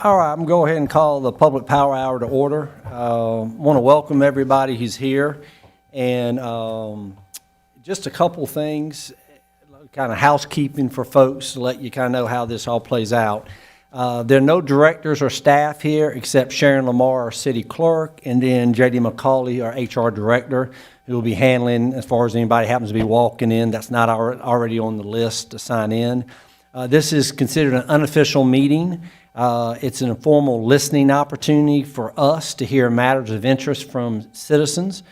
All right, I'm going to go ahead and call the Public Power Hour to order. Want to welcome everybody who's here. And just a couple things, kind of housekeeping for folks to let you kind of know how this all plays out. There are no directors or staff here except Sharon Lamar, our city clerk, and then J.D. McCauley, our HR director, who will be handling as far as anybody happens to be walking in that's not already on the list to sign in. This is considered an unofficial meeting. It's an informal listening opportunity for us to hear matters of interest from citizens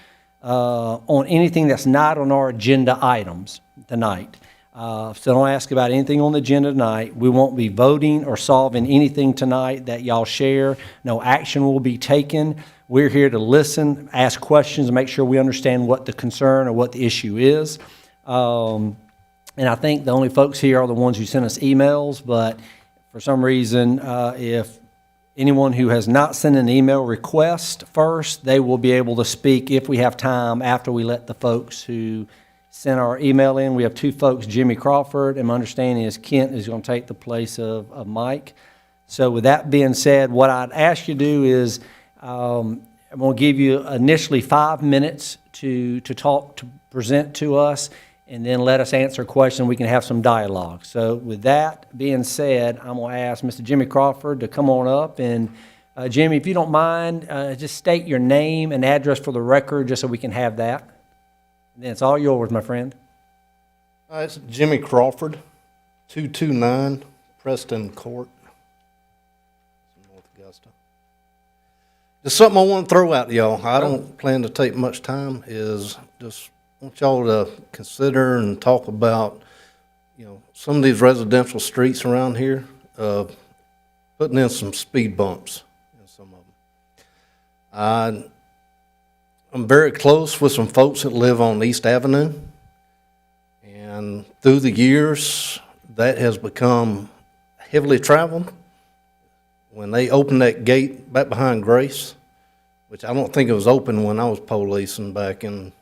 on anything that's not on our agenda items tonight. So don't ask about anything on the agenda tonight. We won't be voting or solving anything tonight that y'all share. No action will be taken. We're here to listen, ask questions, and make sure we understand what the concern or what the issue is. And I think the only folks here are the ones who sent us emails, but for some reason, if anyone who has not sent an email request first, they will be able to speak if we have time after we let the folks who sent our email in. We have two folks, Jimmy Crawford, and my understanding is Kent is going to take the place of Mike. So with that being said, what I'd ask you to do is I'm going to give you initially 5 minutes to talk, to present to us, and then let us answer a question. We can have some dialogue. So with that being said, I'm going to ask Mr. Jimmy Crawford to come on up. And Jimmy, if you don't mind, just state your name and address for the record just so we can have that. And then it's all yours, my friend. It's Jimmy Crawford, 229 Preston Court, North Augusta. Just something I want to throw out to y'all. I don't plan to take much time. Is just want y'all to consider and talk about, some of these residential streets around here, putting in some speed bumps in some of them. I'm very close with some folks that live on East Avenue, and through the years, that has become heavily traveled. When they opened that gate back behind Grace, which I don't think it was open when I was policing back in,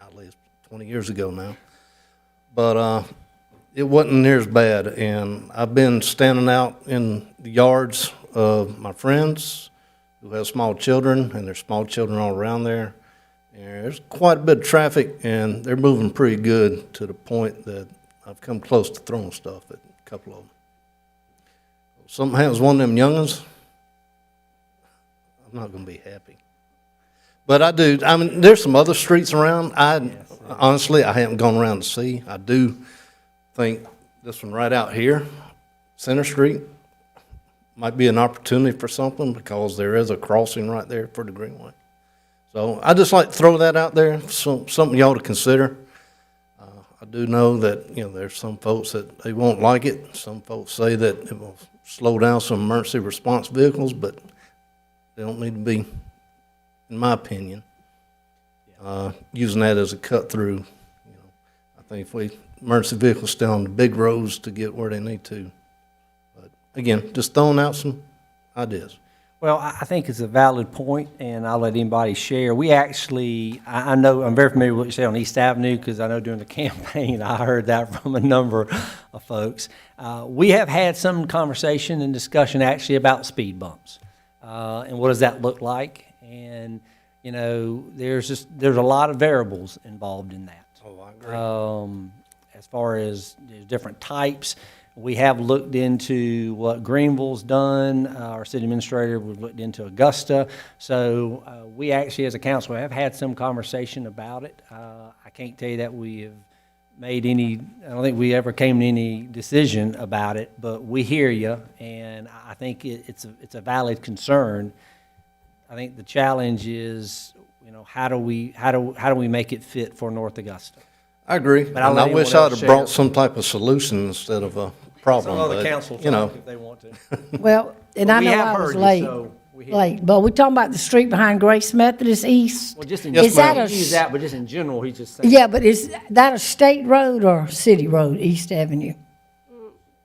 golly, it's 20 years ago now, but it wasn't near as bad, and I've been standing out in the yards of my friends who have small children, and there's small children all around there. And there's quite a bit of traffic, and they're moving pretty good to the point that I've come close to throwing stuff at a couple of them. Something happens to one of them young'uns, I'm not going to be happy. But I do. I mean, there's some other streets around. Honestly, I haven't gone around to see. I do think this one right out here, Center Street, might be an opportunity for something because there is a crossing right there for the Greenway. So I just like to throw that out there, something y'all to consider. I do know that, there's some folks that they won't like it. Some folks say that it will slow down some emergency response vehicles, but they don't need to be, in my opinion, using that as a cut through. I think if emergency vehicles stay on the big roads to get where they need to. Again, just throwing out some ideas. Well, I think it's a valid point, and I'll let anybody share. We actually, I know, I'm very familiar with what you say on East Avenue because I know during the campaign I heard that from a number of folks. We have had some conversation and discussion actually about speed bumps and what does that look like. And, there's a lot of variables involved in that. Oh, I agree. As far as there's different types. We have looked into what Greenville's done. Our city administrator, we've looked into Augusta. So we actually, as a council, have had some conversation about it. I can't tell you that we have made any, I don't think we ever came to any decision about it, but we hear you, and I think it's a valid concern. I think the challenge is, how do we make it fit for North Augusta? I agree, but I wish I'd have brought some type of solution instead of a problem. Some other council talk if they want to. Well, and I know I was late, but we're talking about the street behind Grace Methodist East. Well, just in Yes, ma'am. but just in general, he's just saying. Yeah, but is that a state road or city road, East Avenue?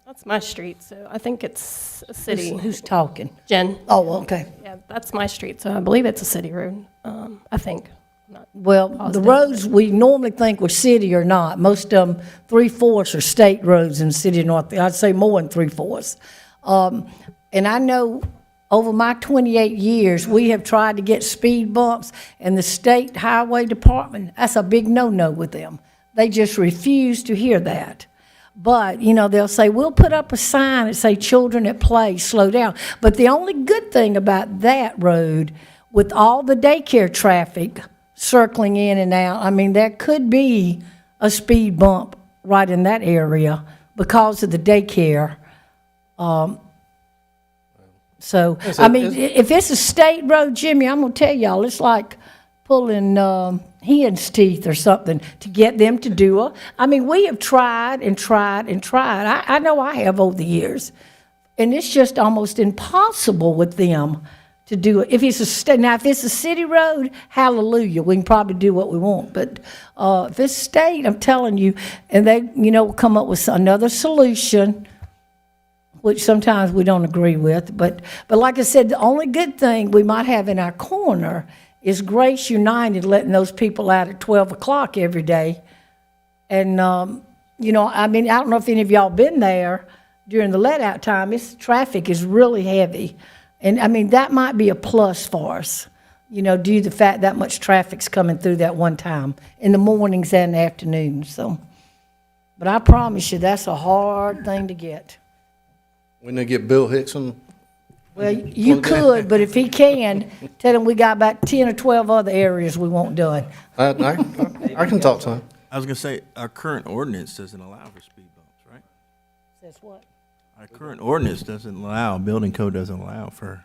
That's my street, so I think it's a city. Who's talking? Jen. Oh, okay. Yeah, that's my street, so I believe it's a city road, I think. Well, the roads we normally think were city or not, most of them 3/4 are state roads in the city of North. I'd say more than 3/4. And I know over my 28 years, we have tried to get speed bumps, and the state highway department, that's a big no-no with them. They just refuse to hear that. But, you know, they'll say, we'll put up a sign that say children at play, slow down. But the only good thing about that road, with all the daycare traffic circling in and out, I mean, there could be a speed bump right in that area because of the daycare. So, I mean, if it's a state road, Jimmy, I'm gonna tell y'all, it's like pulling hen's teeth or something to get them to do it. I mean, we have tried and tried and tried. I know I have over the years. And it's just almost impossible with them to do it. If it's a state, now if it's a city road, hallelujah, we can probably do what we want. But if it's state, I'm telling you, and they, you know, come up with another solution, which sometimes we don't agree with. But like I said, the only good thing we might have in our corner is Grace United letting those people out at 12 o'clock every day. And, you know, I mean, I don't know if any of y'all been there during the let-out time. Traffic is really heavy. And, I mean, that might be a plus for us, you know, due to the fact that much traffic's coming through that one time in the mornings and afternoons. So, but I promise you, that's a hard thing to get. When they get Bill Hickson, Well, you could, but if he can, tell him we got about 10 or 12 other areas we want done. I can talk to him. I was gonna say, our current ordinance doesn't allow for speed bumps, right? That's what? Our current ordinance doesn't allow, building code doesn't allow for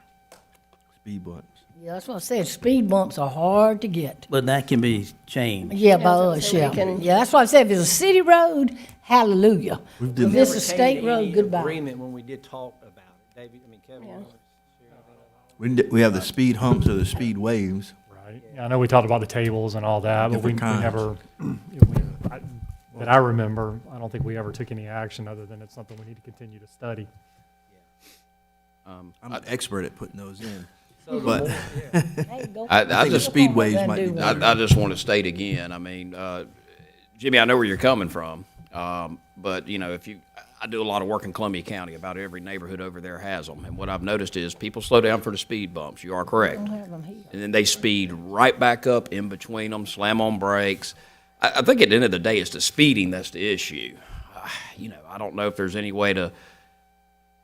speed bumps. Yeah, that's what I said. Speed bumps are hard to get. But that can be changed. Yeah, by Yeah, so us, we yeah. can- Yeah, that's what I said. If it's a city road, hallelujah. If it's a state road, goodbye. Agreement when we did talk about it, David, I mean, Kevin. Yeah. We have the speed humps or the speed waves. Right. Yeah, I know we talked about the tables and all that, but we Different never, that I remember, I don't think we ever took any action other than it's something we need to continue to study. I'm an expert at putting those in. So the But- more- yeah. Hey, go- I think the just, speedways might be I just want to state again, I mean, Jimmy, I know where you're coming from, but, you know, I do a lot of work in Columbia County. About every neighborhood over there has them. And what I've noticed is people slow down for the speed bumps. You are correct. Don't have them here. And then they speed right back up in between them, slam on brakes. I think at the end of the day, it's the speeding that's the issue. You know, I don't know if there's any way to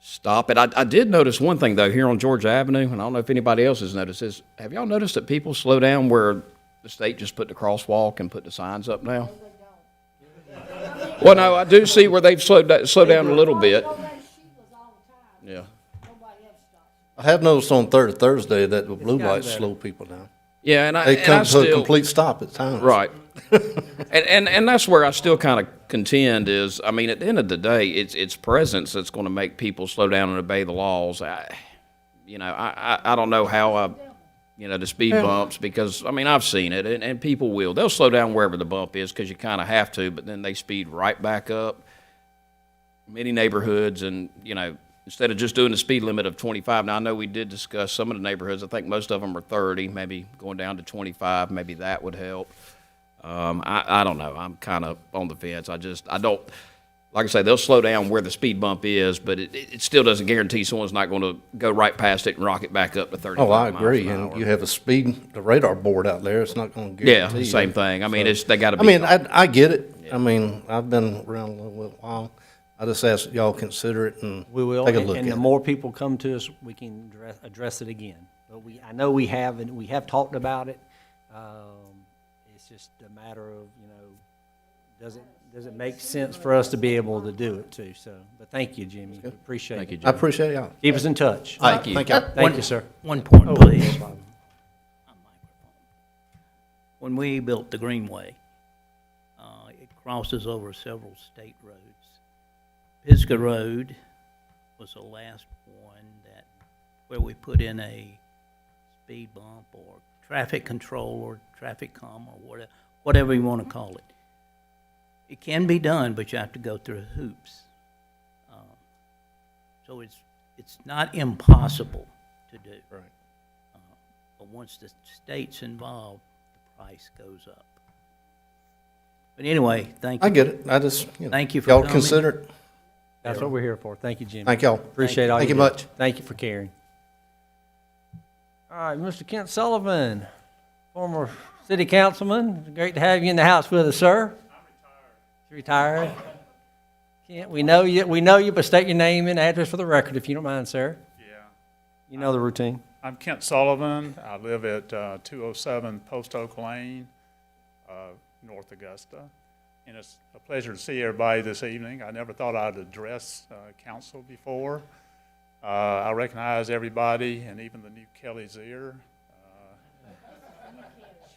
stop it. I did notice one thing, though, here on Georgia Avenue, and I don't know if anybody else has noticed this. Have y'all noticed that people slow down where the state just put the crosswalk and put the signs up now? Well, no, I do see where they've slowed down a little bit. Yeah. I have noticed on Thursday that the blue gotten lights better. slow people down. Yeah, and They I come to a still, complete stop at times. right. And that's where I still kind of contend is, I mean, at the end of the day, it's presence that's going to make people slow down and obey the laws. I don't know how the speed bumps, because, I mean, I've seen it, and people will. They'll slow down wherever the bump is because you kind of have to, but then they speed right back up. Many neighborhoods, and, you know, instead of just doing the speed limit of 25, now I know we did discuss some of the neighborhoods, I think most of them are 30, maybe going down to 25, maybe that would help. I don't know. I'm kind of on the fence. I don't, like I say, they'll slow down where the speed bump is, but it still doesn't guarantee someone's not going to go right past it and rock it back up to 35 Oh, I miles agree. an And hour. you have the radar board out there. It's not going to Yeah, guarantee. same that. thing. I mean, So- they got to I be. mean, I get it. I mean, I've been around a little while. I just ask that y'all consider it and We will, take a and look at the it. more people come to us, we can address it again. But I know we have, and we have talked about it. It's just a matter of, does it make sense for us to be able to do it too? So, but thank you, Jimmy. Appreciate Thank you, it. I Jim. appreciate y'all. Keep us in touch. Thank you. Thank you. Thank you, sir. One point, Oh, please. no problem. When we built the Greenway, it crosses over several state roads. Pisgah Road was the last one where we put in a speed bump or traffic control or traffic calm or whatever you want to call it. It can be done, but you have to go through hoops. So it's not impossible to do. Right. But once the state's involved, the price goes up. But anyway, thank you. I get it. I just, Thank you for y'all coming. consider it. That's what we're here for. Thank you, Jimmy. Thank y'all. Appreciate all Thank you you do. much. Thank you for caring. All right, Mr. Kent Sullivan, former city councilman. Great to have you in the house with us, sir. I'm retired. Retired? Kent, we know you, but state your name and address for the record, if you don't mind, sir. Yeah, You know the routine. I'm Kent Sullivan. I live at 207 Post Oak Lane, North Augusta. And it's a pleasure to see everybody this evening. I never thought I'd address council before. I recognize everybody and even the new Kelly Zier.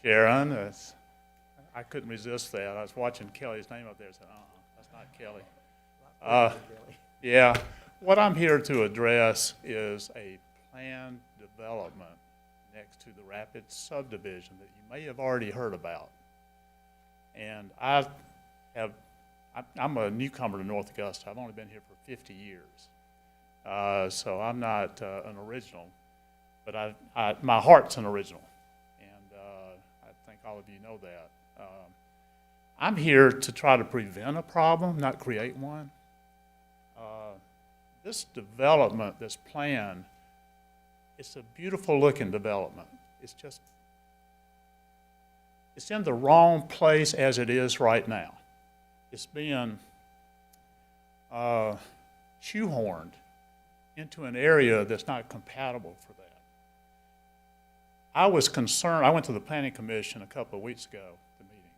Sharon, I couldn't resist that. I was watching Kelly's name up there and said, that's not Kelly. Yeah, what I'm here to address is a planned development next to the Rapids subdivision that you may have already heard about. And I'm a newcomer to North Augusta. I've only been here for 50 years. So I'm not an original, but my heart's an original. And I think all of you know that. I'm here to try to prevent a problem, not create one. This development, this plan, it's a beautiful looking development. It's in the wrong place as it is right now. It's being shoehorned into an area that's not compatible for that. I was concerned, I went to the Planning Commission a couple of weeks ago, the meeting,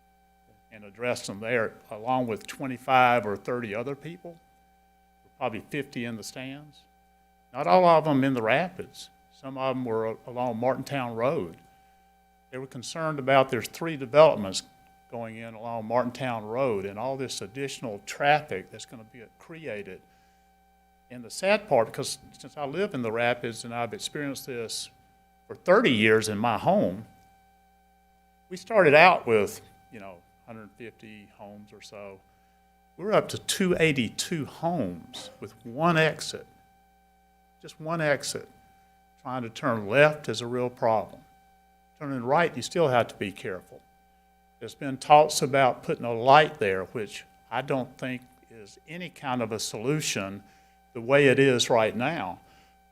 and addressed them there along with 25 or 30 other people, probably 50 in the stands. Not all of them in the Rapids. Some of them were along Martintown Road. They were concerned about there's 3 developments going in along Martintown Road and all this additional traffic that's going to be created. And the sad part, because since I live in the Rapids and I've experienced this for 30 years in my home, we started out with, 150 homes or so. We're up to 282 homes with one exit, just one exit. Trying to turn left is a real problem. Turning right, you still have to be careful. There's been talks about putting a light there, which I don't think is any kind of a solution the way it is right now,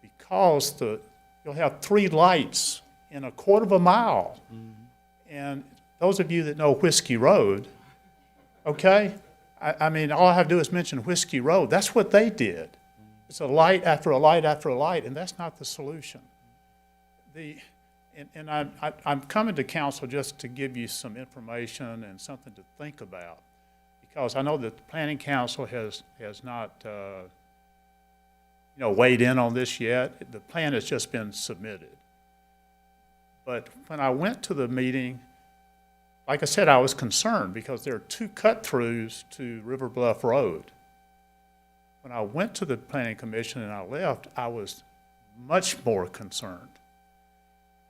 because you'll have 3 lights in a quarter of a mile. And those of you that know Whiskey Road, okay? I mean, all I have to do is mention Whiskey Road. That's what they did. It's a light after a light after a light, and that's not the solution. I'm coming to council just to give you some information and something to think about, because I know that the Planning Council has not weighed in on this yet. The plan has just been submitted. But when I went to the meeting, like I said, I was concerned because there are 2 cut-throughs to River Bluff Road. When I went to the Planning Commission and I left, I was much more concerned.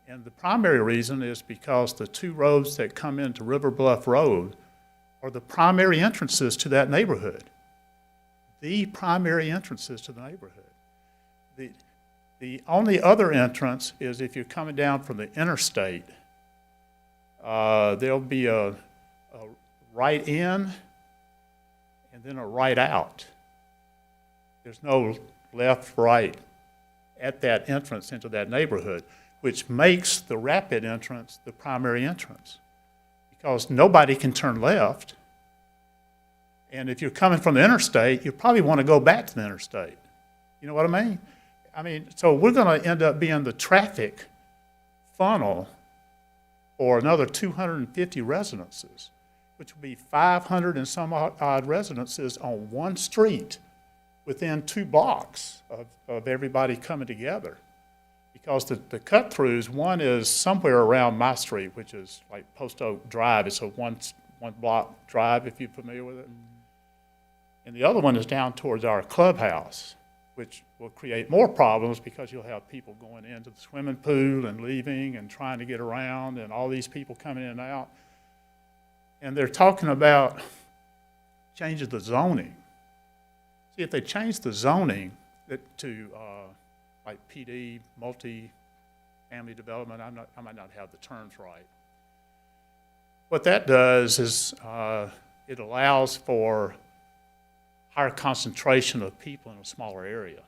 And the primary reason is because the 2 roads that come into River Bluff Road are the primary entrances to that neighborhood. The primary entrances to the neighborhood. The only other entrance is if you're coming down from the interstate. There'll be a right in and then a right out. There's no left, right at that entrance into that neighborhood, which makes the rapid entrance the primary entrance, because nobody can turn left. And if you're coming from the interstate, you probably want to go back to the interstate. You know what I mean? So we're going to end up being the traffic funnel for another 250 residences, which will be 500 and some odd residences on one street within 2 blocks of everybody coming together. Because the cut-throughs, one is somewhere around my street, which is like Post Oak Drive. It's a one block drive, if you're familiar with it. And the other one is down towards our clubhouse, which will create more problems because you'll have people going into the swimming pool and leaving and trying to get around, and all these people coming in and out. And they're talking about changing the zoning. See, if they change the zoning to like PD, multi-family development, I might not have the terms right. What that does is it allows for higher concentration of people in a smaller area.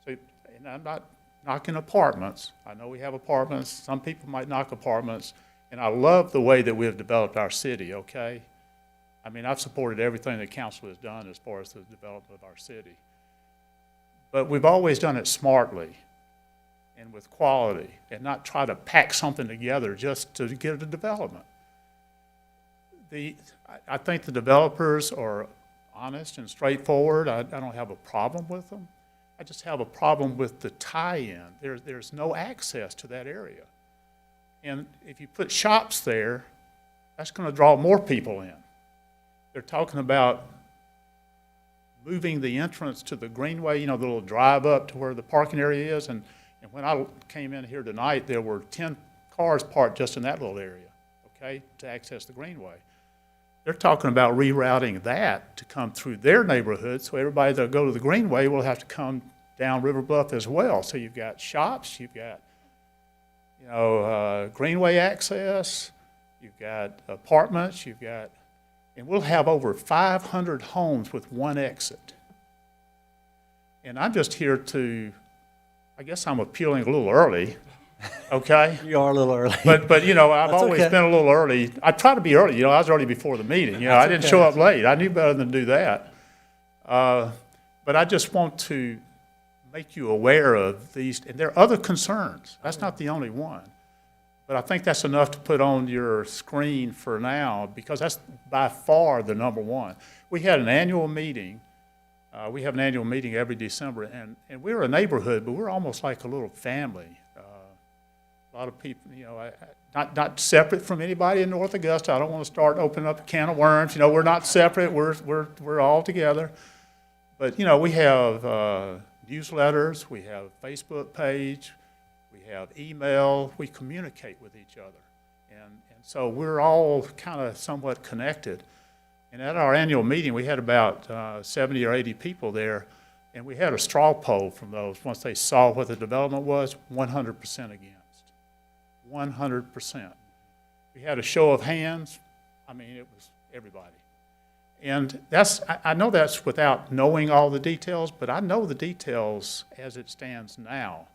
So, and I'm not knocking apartments. I know we have apartments. Some people might knock apartments. And I love the way that we have developed our city, okay? I mean, I've supported everything the council has done as far as the development of our city. But we've always done it smartly and with quality and not try to pack something together just to get a development. I think the developers are honest and straightforward. I don't have a problem with them. I just have a problem with the tie-in. There's no access to that area. And if you put shops there, that's going to draw more people in. They're talking about moving the entrance to the greenway, you know, the little drive up to where the parking area is. And when I came in here tonight, there were 10 cars parked just in that little area, okay, to access the greenway. They're talking about rerouting that to come through their neighborhood, so everybody that'll go to the greenway will have to come down River Bluff as well. So you've got shops, you've got, you know, greenway access, you've got apartments, you've got, and we'll have over 500 homes with one exit. And I'm just here to, I guess I'm appealing a little early, okay? You are a little early. But you know, I've That's always okay. been a little early. I try to be early. You know, I was early before the meeting. You know, I didn't show up late. I knew better than to do that. But I just want to make you aware of these, and there are other concerns. That's not the only one. But I think that's enough to put on your screen for now, because that's by far the number one. We had an annual meeting. We have an annual meeting every December, and we're a neighborhood, but we're almost like a little family. A lot of people, you know, not separate from anybody in North Augusta. I don't want to start opening up a can of worms. You know, we're not separate. We're all together. But, you know, we have newsletters. We have a Facebook page. We have email. We communicate with each other. And so we're all kind of somewhat connected. And at our annual meeting, we had about 70 or 80 people there. And we had a straw poll from those. Once they saw what the development was, 100% against. 100%. We had a show of hands. I mean, it was everybody. And I know that's without knowing all the details, but I know the details as it stands now.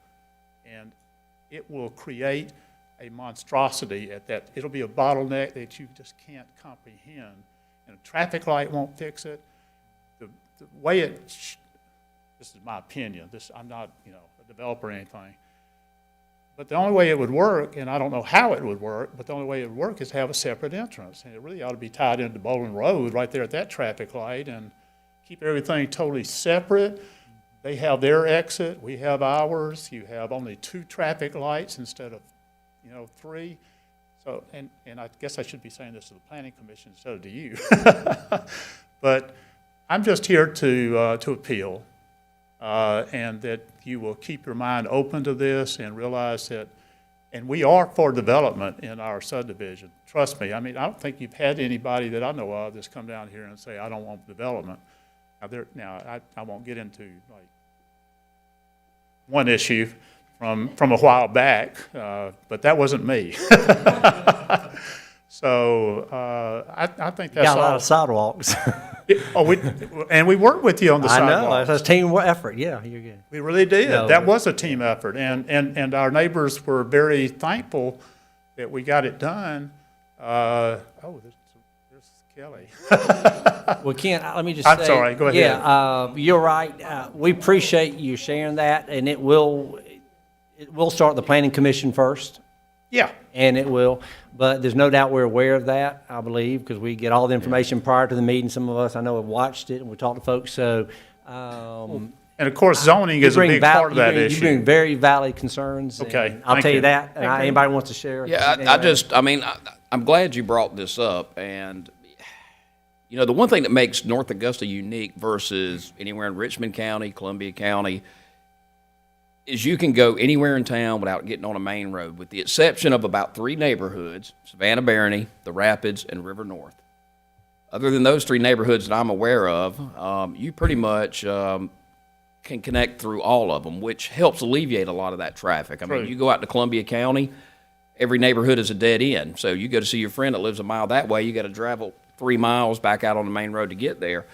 And it will create a monstrosity at that. It'll be a bottleneck that you just can't comprehend. And a traffic light won't fix it. The way this is my opinion. I'm not, you know, a developer or anything. But the only way it would work, and I don't know how it would work, but the only way it would work is have a separate entrance. And it really ought to be tied into Bowling Road right there at that traffic light and keep everything totally separate. They have their exit, we have ours. You have only 2 traffic lights instead of, you know, 3. So, and I guess I should be saying this to the Planning Commission instead of to you. But I'm just here to appeal. And that you will keep your mind open to this and realize that, and we are for development in our subdivision. Trust me. I mean, I don't think you've had anybody that I know of that's come down here and say, I don't want development. Now I won't get into like one issue from a while back, but that wasn't me. So I think that's Got a lot all. of sidewalks. And we worked with you on the I sidewalks. know, it's a team effort, yeah, you're good. We really did. No, That but- was a team effort, and our neighbors were very thankful that we got it done. There's Kelly. Well, Ken, let me just I'm say. sorry, go ahead. Yeah, you're right. We appreciate you sharing that, and it will start the planning commission first. Yeah, And it will, but there's no doubt we're aware of that, I believe, because we get all the information prior to the meeting. Some of us, I know, have watched it, and we talked to folks, so. and of course, zoning is a bring big val- part of that you issue. bring very valid concerns. Okay, and I'll thank tell you you. that, and anybody wants to share. Yeah, I'm glad you brought this up. And, you know, the one thing that makes North Augusta unique versus anywhere in Richmond County, Columbia County, is you can go anywhere in town without getting on a main road, with the exception of about 3 neighborhoods, Savannah Barony, the Rapids, and River North. Other than those 3 neighborhoods that I'm aware of, you pretty much can connect through all of them, which helps alleviate a lot of that traffic. I mean, True. you go out to Columbia County, every neighborhood is a dead end. So you go to see your friend that lives a mile that way, you got to travel 3 miles back out on the main road to get there.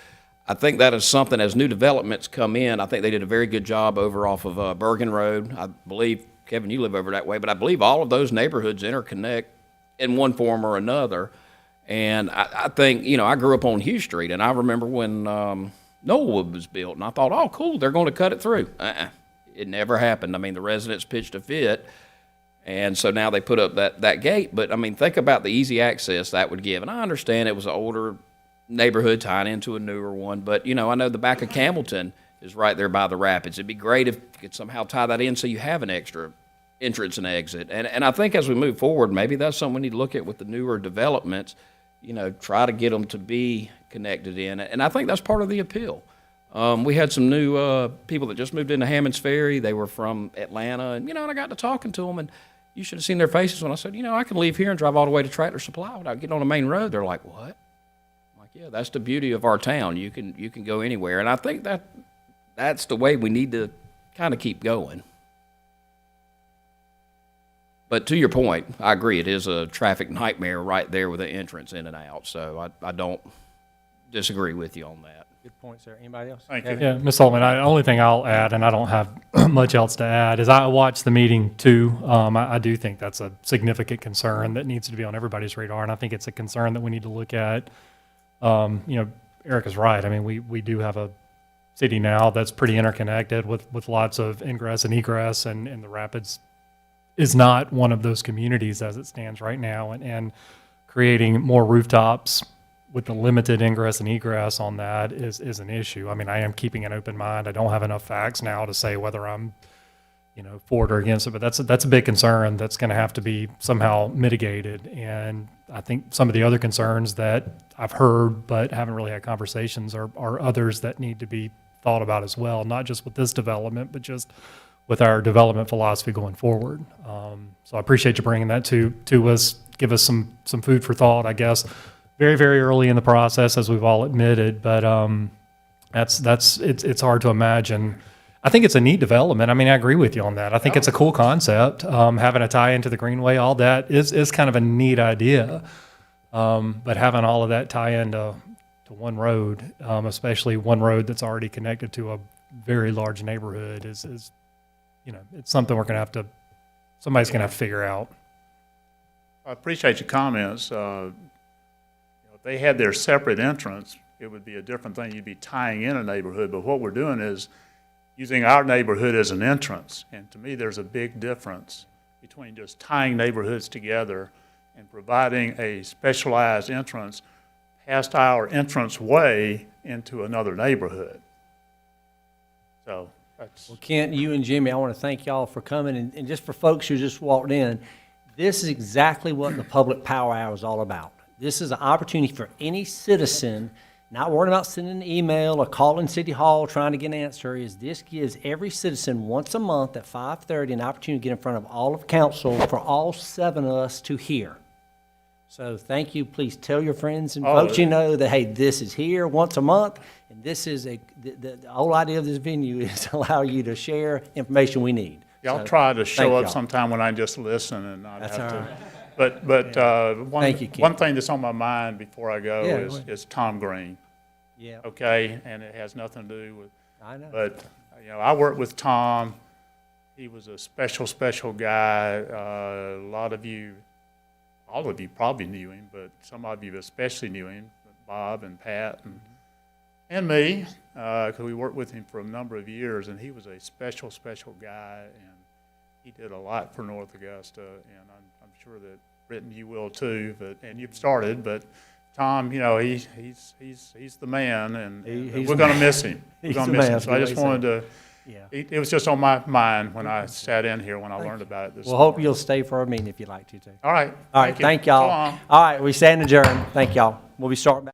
I think that is something, as new developments come in, I think they did a very good job over off of Bergen Road. I believe, Kevin, you live over that way, but I believe all of those neighborhoods interconnect in one form or another. And I think, you know, I grew up on Hugh Street, and I remember when Knollwood was built, and I thought, oh, cool, they're going to cut it through. It never happened. I mean, the residents pitched a fit, and so now they put up that gate. But, I mean, think about the easy access that would give. And I understand it was an older neighborhood tying into a newer one, but, you know, I know the back of Campbellton is right there by the rapids. It'd be great if you could somehow tie that in so you have an extra entrance and exit. And I think as we move forward, maybe that's something we need to look at with the newer developments, you know, try to get them to be connected in. And I think that's part of the appeal. We had some new people that just moved into Hammond's Ferry. They were from Atlanta, and, you know, and I got to talking to them, and you should have seen their faces when I said, you know, I can leave here and drive all the way to Tractor Supply without getting on the main road. They're like, what? I'm like, yeah, that's the beauty of our town. You can go anywhere. And I think that's the way we need to kind of keep going. But to your point, I agree. It is a traffic nightmare right there with the entrance in and out. So I don't disagree with you on that. Good point, sir. Anybody else? Thank you. Kevin? Yeah, Ms. Sullivan, the only thing I'll add, and I don't have much else to add, is I watched the meeting too. I do think that's a significant concern that needs to be on everybody's radar, and I think it's a concern that we need to look at. You know, Eric is right. I mean, we do have a city now that's pretty interconnected with lots of ingress and egress, and the Rapids is not one of those communities as it stands right now, and creating more rooftops with the limited ingress and egress on that is an issue. I mean, I am keeping an open mind. I don't have enough facts now to say whether I'm, you know, for it or against it, but that's a big concern that's going to have to be somehow mitigated. And I think some of the other concerns that I've heard but haven't really had conversations are others that need to be thought about as well, not just with this development, but just with our development philosophy going forward. So I appreciate you bringing that to us, give us some food for thought, I guess. Very, very early in the process, as we've all admitted, but it's hard to imagine. I think it's a neat development. I mean, I agree with you on that. I think it's a cool concept. Having a tie into the Greenway, all that is kind of a neat idea. But having all of that tie into one road, especially one road that's already connected to a very large neighborhood, is you know, it's something somebody's gonna have to figure out. I appreciate your comments. If they had their separate entrance, it would be a different thing. You'd be tying in a neighborhood, but what we're doing is using our neighborhood as an entrance. And to me, there's a big difference between just tying neighborhoods together and providing a specialized entrance past our entrance way into another neighborhood. So that's... Well, Kent, you and Jimmy, I want to thank y'all for coming. And just for folks who just walked in, this is exactly what the Public Power Hour is all about. This is an opportunity for any citizen, not worrying about sending an email or calling City Hall trying to get an answer, is this gives every citizen once a month at 5:30 an opportunity to get in front of all of council for all 7 of us to hear. So thank you. Please tell your friends and folks you know that, hey, this is here once a month, and this is the whole idea of this venue is to allow you to share information we need. Y'all So, try to show thank up y'all. sometime when I just listen and not That's have all to. right. But Thank you, Keith. one thing that's on my mind before I go Yeah, go ahead. is Tom Green, Yeah, okay? And it has nothing to do with, I know. but, you know, I worked with Tom. He was a special guy. A lot of you, all of you probably knew him, but some of you especially knew him, Bob and Pat and me, because we worked with him for a number of years, and he was a special guy, and he did a lot for North Augusta, and I'm sure that Britton, you will too, and you've started, but Tom, you know, he's the man, and He's we're the going to man. miss him. We're He's going the to miss man, him. So I that's just what wanted to, Yeah. it was just on my mind when I sat in here when I learned about it this We'll hope morning. you'll stay for a meeting if you'd like to, too. All right. All right, thank y'all. So long. All right, we stand adjourned. Thank y'all. We'll be starting back.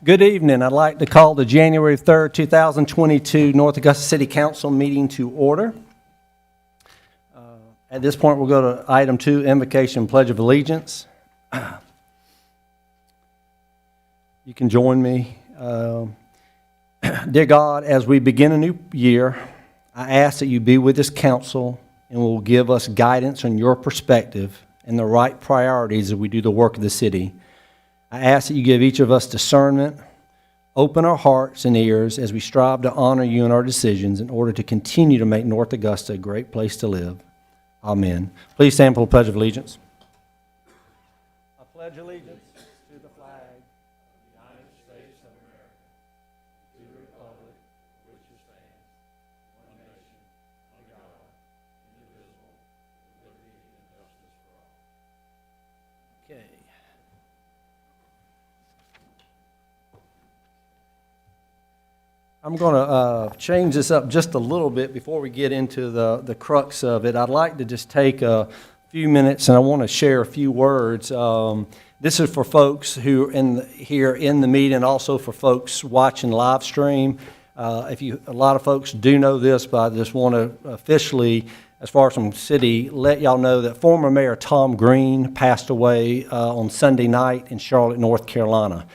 Good evening. I'd like to call the January 3rd, 2022 North Augusta City Council meeting to order. At this point, we'll go to item 2, Invocation, Pledge of Allegiance. You can join me. Dear God, as we begin a new year, I ask that you be with this council and will give us guidance on your perspective and the right priorities as we do the work of the city. I ask that you give each of us discernment, open our hearts and ears as we strive to honor you in our decisions in order to continue to make North Augusta a great place to live. Amen. Please stand for the Pledge of Allegiance. I pledge allegiance to the flag of the United States of America, to the republic which stands, one nation, under God, indivisible, with liberty and justice for all. Okay. I'm going to change this up just a little bit before we get into the crux of it. I'd like to just take a few minutes and I want to share a few words. This is for folks who are here in the meeting, also for folks watching live stream. A lot of folks do know this, but I just want to officially, as far as from the city, let y'all know that former Mayor Tom Green passed away on Sunday night in Charlotte, North Carolina.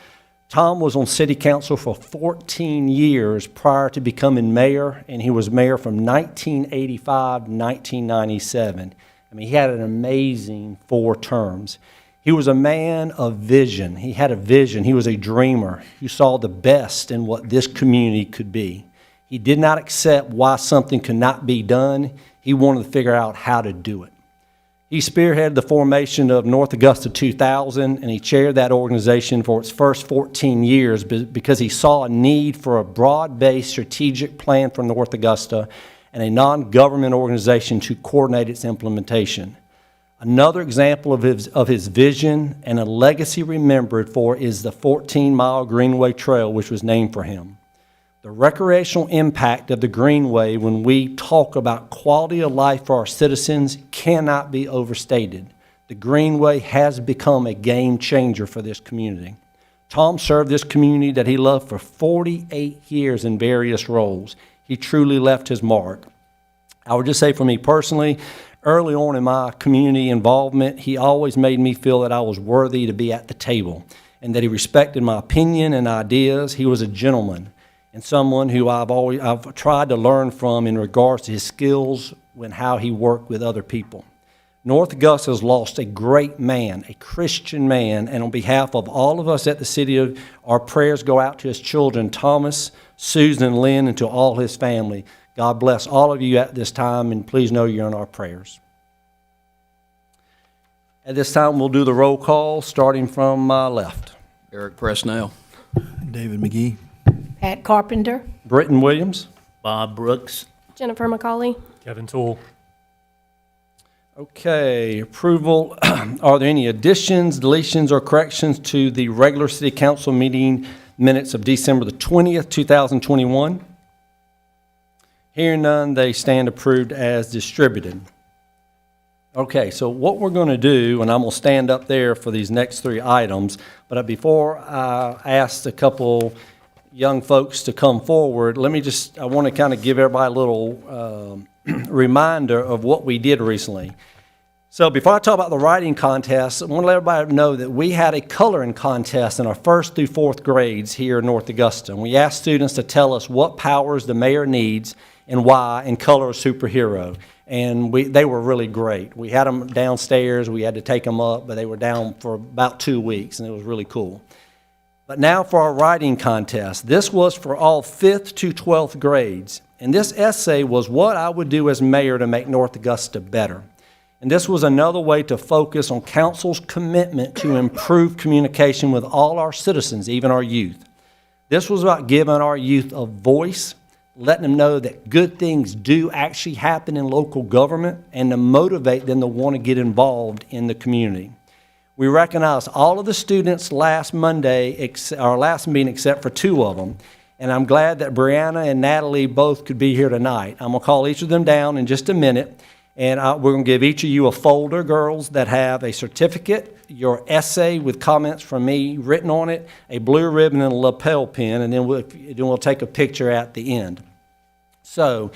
Tom was on city council for 14 years prior to becoming mayor, and he was mayor from 1985 to 1997. I mean, he had an amazing 4 terms. He was a man of vision. He had a vision. He was a dreamer who saw the best in what this community could be. He did not accept why something could not be done. He wanted to figure out how to do it. He spearheaded the formation of North Augusta 2000, and he chaired that organization for its first 14 years because he saw a need for a broad-based strategic plan for North Augusta and a non-government organization to coordinate its implementation. Another example of his vision and a legacy remembered for is the 14-mile Greenway Trail, which was named for him. The recreational impact of the Greenway when we talk about quality of life for our citizens cannot be overstated. The Greenway has become a game changer for this community. Tom served this community that he loved for 48 years in various roles. He truly left his mark. I would just say for me personally, early on in my community involvement, he always made me feel that I was worthy to be at the table and that he respected my opinion and ideas. He was a gentleman and someone who I've tried to learn from in regards to his skills and how he worked with other people. North Augusta has lost a great man, a Christian man, and on behalf of all of us at the city, our prayers go out to his children, Thomas, Susan, and Lynn, and to all his family. God bless all of you at this time, and please know you're in our prayers. At this time, we'll do the roll call, starting from my left. Eric Presnell. David McGee. Pat Carpenter. Britton Williams. Bob Brooks. Jennifer McCauley. Kevin Toole. Okay, approval. Are there any additions, deletions, or corrections to the regular city council meeting minutes of December the 20th, 2021? Hearing none, they stand approved as distributed. Okay, so what we're going to do, and I'm going to stand up there for these next 3 items, but before I ask a couple young folks to come forward, I want to kind of give everybody a little reminder of what we did recently. So before I talk about the writing contest, I want to let everybody know that we had a coloring contest in our 1st through 4th grades here in North Augusta. And we asked students to tell us what powers the mayor needs and why, and color a superhero. And they were really great. We had them downstairs. We had to take them up, but they were down for about 2 weeks, and it was really cool. But now for our writing contest. This was for all 5th to 12th grades. And this essay was what I would do as mayor to make North Augusta better. And this was another way to focus on council's commitment to improve communication with all our citizens, even our youth. This was about giving our youth a voice, letting them know that good things do actually happen in local government, and to motivate them to want to get involved in the community. We recognized all of the students last Monday, our last meeting, except for 2 of them. And I'm glad that Brianna and Natalie both could be here tonight. I'm going to call each of them down in just a minute. And we're going to give each of you a folder, girls, that have a certificate, your essay with comments from me written on it, a blue ribbon and a lapel pin, and then we'll take a picture at the end. So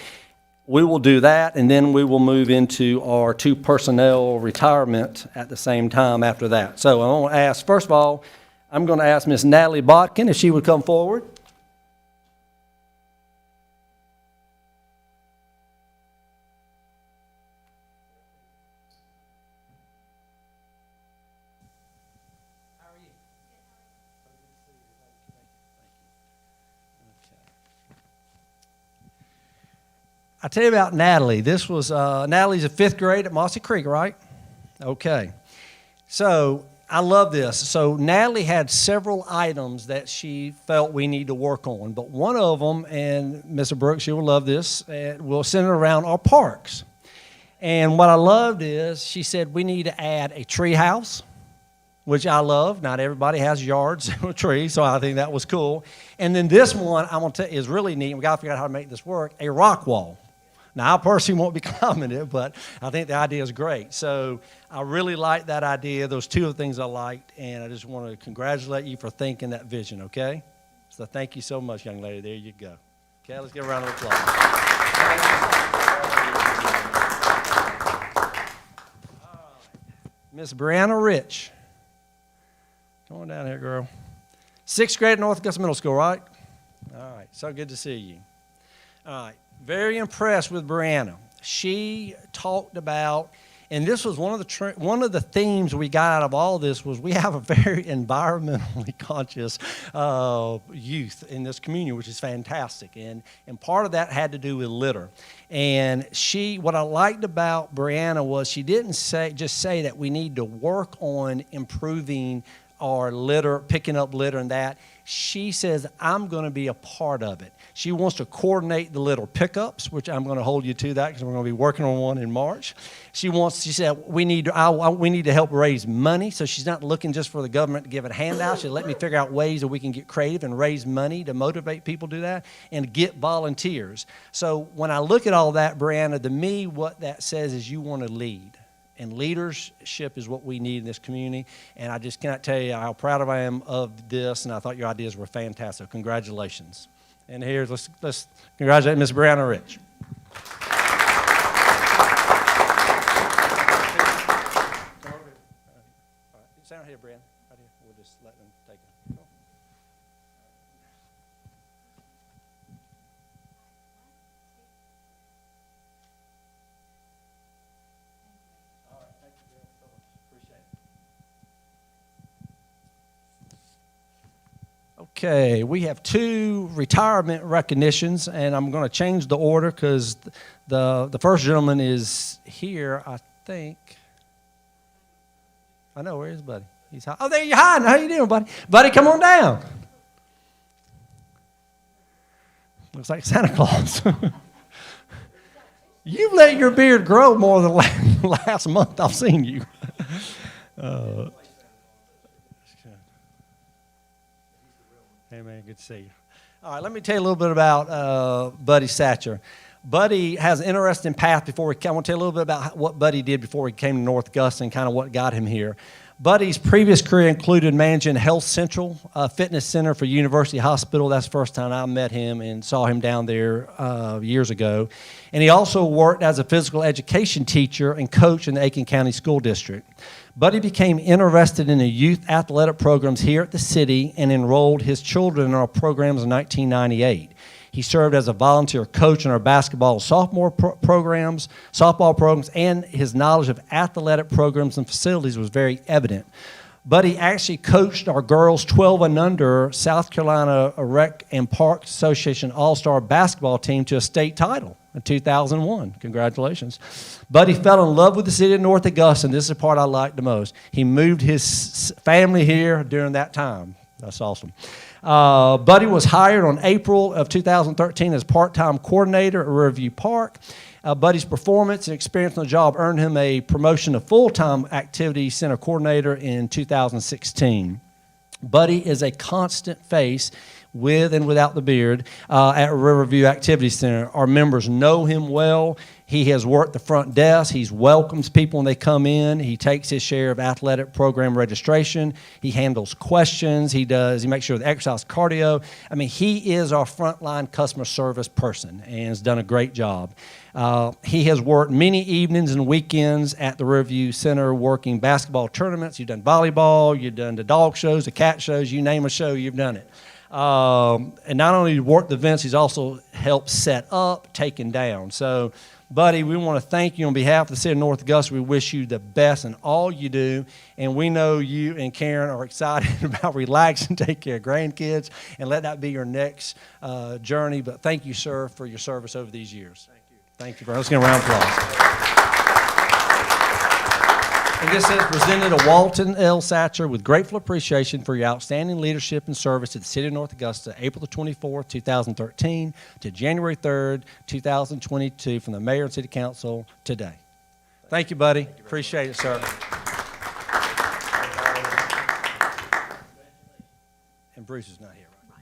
we will do that, and then we will move into our 2 personnel retirement at the same time after that. So I want to ask, first of all, I'm going to ask Miss Natalie Botkin if she would come forward. I'll tell you about Natalie. This was, Natalie's a 5th grade at Mossy Creek, right? Okay. So I love this. So Natalie had several items that she felt we need to work on, but one of them, and Mr. Brooks, you will love this, will center around our parks. And what I loved is she said we need to add a tree house, which I love. Not everybody has yards with trees, so I think that was cool. And then this one I'm going to tell you is really neat. We got to figure out how to make this work, a rock wall. Now, I personally won't be climbing it, but I think the idea is great. So I really like that idea. Those 2 of the things I liked, and I just want to congratulate you for thinking that vision, okay? So thank you so much, young lady. There you go. Okay, let's give a round of applause. Miss Brianna Rich. Come on down here, girl. 6th grade at North Augusta Middle School, right? All right, so good to see you. All right. Very impressed with Brianna. She talked about, and this was one of the themes we got out of all this was we have a very environmentally conscious youth in this community, which is fantastic. And part of that had to do with litter. And what I liked about Brianna was she didn't just say that we need to work on improving our litter, picking up litter and that. She says, I'm going to be a part of it. She wants to coordinate the litter pickups, which I'm going to hold you to that because we're going to be working on one in March. She said, we need to help raise money. So she's not looking just for the government to give it handouts. She let me figure out ways that we can get creative and raise money to motivate people to do that and get volunteers. So when I look at all that, Brianna, to me, what that says is you want to lead. And leadership is what we need in this community. And I just cannot tell you how proud I am of this. And I thought your ideas were fantastic. Congratulations. And here's, let's congratulate Ms. Brianna Rich. Stand right here, Brianna. Right here. We'll just let them take it. Okay, we have 2 retirement recognitions, and I'm going to change the order because the first gentleman is here, I think. I know, where is Buddy? He's hiding. Oh, there you're hiding. How you doing, Buddy? Buddy, come on down. Looks like Santa Claus. You've let your beard grow more than last month I've seen you. Hey, man, good to see you. All right, let me tell you a little bit about Buddy Satcher. Buddy has an interesting path I want to tell you a little bit about what Buddy did before he came to North Augusta and kind of what got him here. Buddy's previous career included managing Health Central Fitness Center for University Hospital. That's the first time I met him and saw him down there years ago. And he also worked as a physical education teacher and coach in the Aiken County School District. Buddy became interested in the youth athletic programs here at the city and enrolled his children in our programs in 1998. He served as a volunteer coach in our basketball and softball programs, and his knowledge of athletic programs and facilities was very evident. Buddy actually coached our girls 12 and under South Carolina Rec and Park Association All-Star basketball team to a state title in 2001. Congratulations. Buddy fell in love with the city of North Augusta, and this is the part I like the most. He moved his family here during that time. That's awesome. Buddy was hired on April of 2013 as part-time coordinator at Riverview Park. Buddy's performance and experience on the job earned him a promotion to full-time activity center coordinator in 2016. Buddy is a constant face with and without the beard at Riverview Activity Center. Our members know him well. He has worked the front desk. He welcomes people when they come in. He takes his share of athletic program registration. He handles questions. He makes sure the exercise cardio. I mean, he is our frontline customer service person and has done a great job. He has worked many evenings and weekends at the Riverview Center working basketball tournaments. You've done volleyball. You've done the dog shows, the cat shows. You name a show, you've done it. And not only worked the events, he's also helped set up, taken down. So, buddy, we want to thank you on behalf of the city of North Augusta. We wish you the best in all you do. And we know you and Karen are excited about relaxing, take care of grandkids, and let that be your next journey. But thank you, sir, for your service over these years. Thank you. Thank you, bro. Let's give a round of applause. And this is presented to Walton L. Satcher with grateful appreciation for your outstanding leadership and service at the City of North Augusta, April the 24th, 2013 to January 3rd, 2022, from the Mayor and City Council today. Thank you, buddy. Appreciate it, sir. And Bruce is not here, right?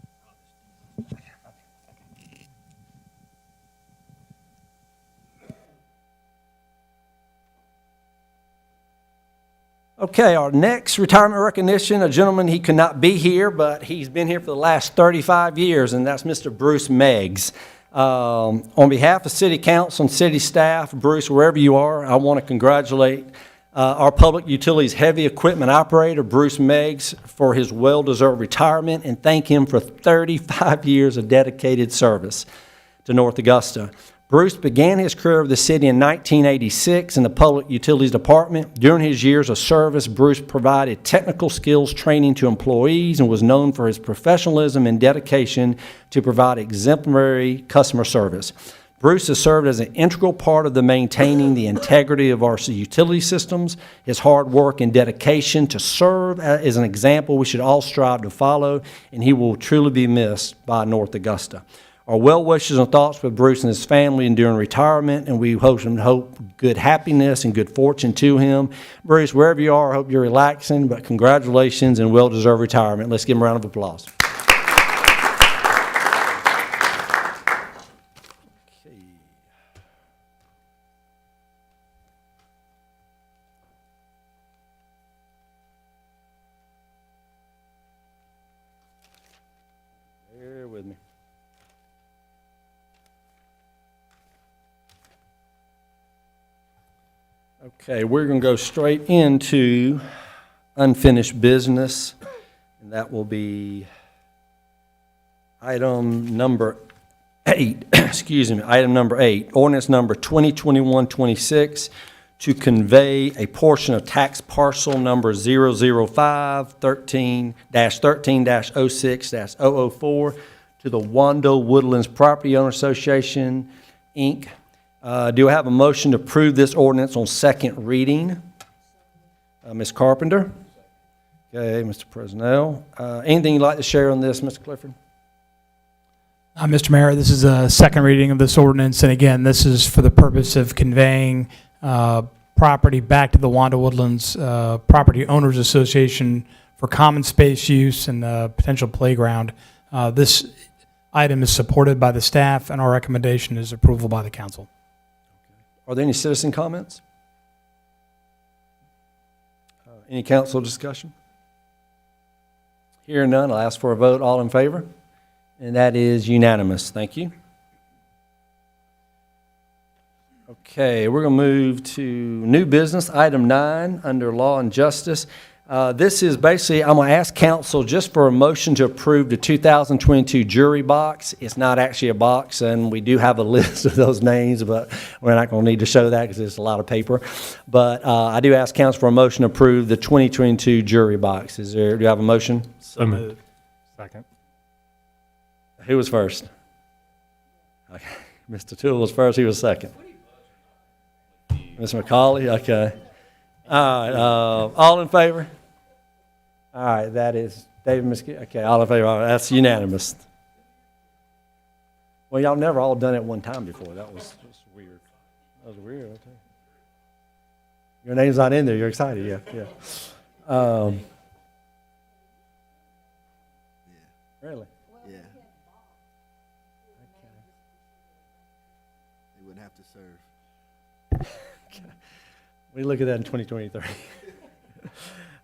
Okay, our next retirement recognition, a gentleman, he could not be here, but he's been here for the last 35 years, and that's Mr. Bruce Meggs. On behalf of City Council and City staff, Bruce, wherever you are, I want to congratulate our Public Utilities Heavy Equipment Operator, Bruce Meggs, for his well-deserved retirement, and thank him for 35 years of dedicated service to North Augusta. Bruce began his career with the city in 1986 in the Public Utilities Department. During his years of service, Bruce provided technical skills training to employees and was known for his professionalism and dedication to provide exemplary customer service. Bruce has served as an integral part of maintaining the integrity of our utility systems. His hard work and dedication to serve is an example we should all strive to follow, and he will truly be missed by North Augusta. Our well wishes and thoughts with Bruce and his family during retirement, and we hope good happiness and good fortune to him. Bruce, wherever you are, I hope you're relaxing, but congratulations and well-deserved retirement. Let's give him a round of applause. Bear with me. Okay, we're going to go straight into unfinished business, and that will be item number 8, excuse me, item number 8, ordinance number 2021-26, to convey a portion of tax parcel number 005-13-06-004 to the Wando Woodlands Property Owner Association, Inc. Do I have a motion to approve this ordinance on second reading? Ms. Carpenter? Okay, Mr. Presnell. Anything you'd like to share on this, Mr. Clifford? Mr. Mayor, this is a second reading of this ordinance, and again, this is for the purpose of conveying property back to the Wanda Woodlands Property Owners Association for common space use and potential playground. This item is supported by the staff, and our recommendation is approval by the council. Are there any citizen comments? Any council discussion? Hearing none, I'll ask for a vote. All in favor? And that is unanimous. Thank you. Okay, we're going to move to new business, item 9, under Law and Justice. This is basically, I'm going to ask council just for a motion to approve the 2022 jury box. It's not actually a box, and we do have a list of those names, but we're not going to need to show that because it's a lot of paper. But I do ask council for a motion to approve the 2022 jury box. Do you have a motion? So moved. Second. Who was first? Okay. Mr. Toole was first. He was second. Mr. McCauley? Okay. All right. All in favor? All right. That is David Mesquite. Okay. All in favor? All right, that's unanimous. Well, y'all never all done it at one time before. That was weird. That was weird. I'll tell you. Your name's not in there. You're excited. Yeah. Really? Yeah. They wouldn't have to serve. We look at that in 2023.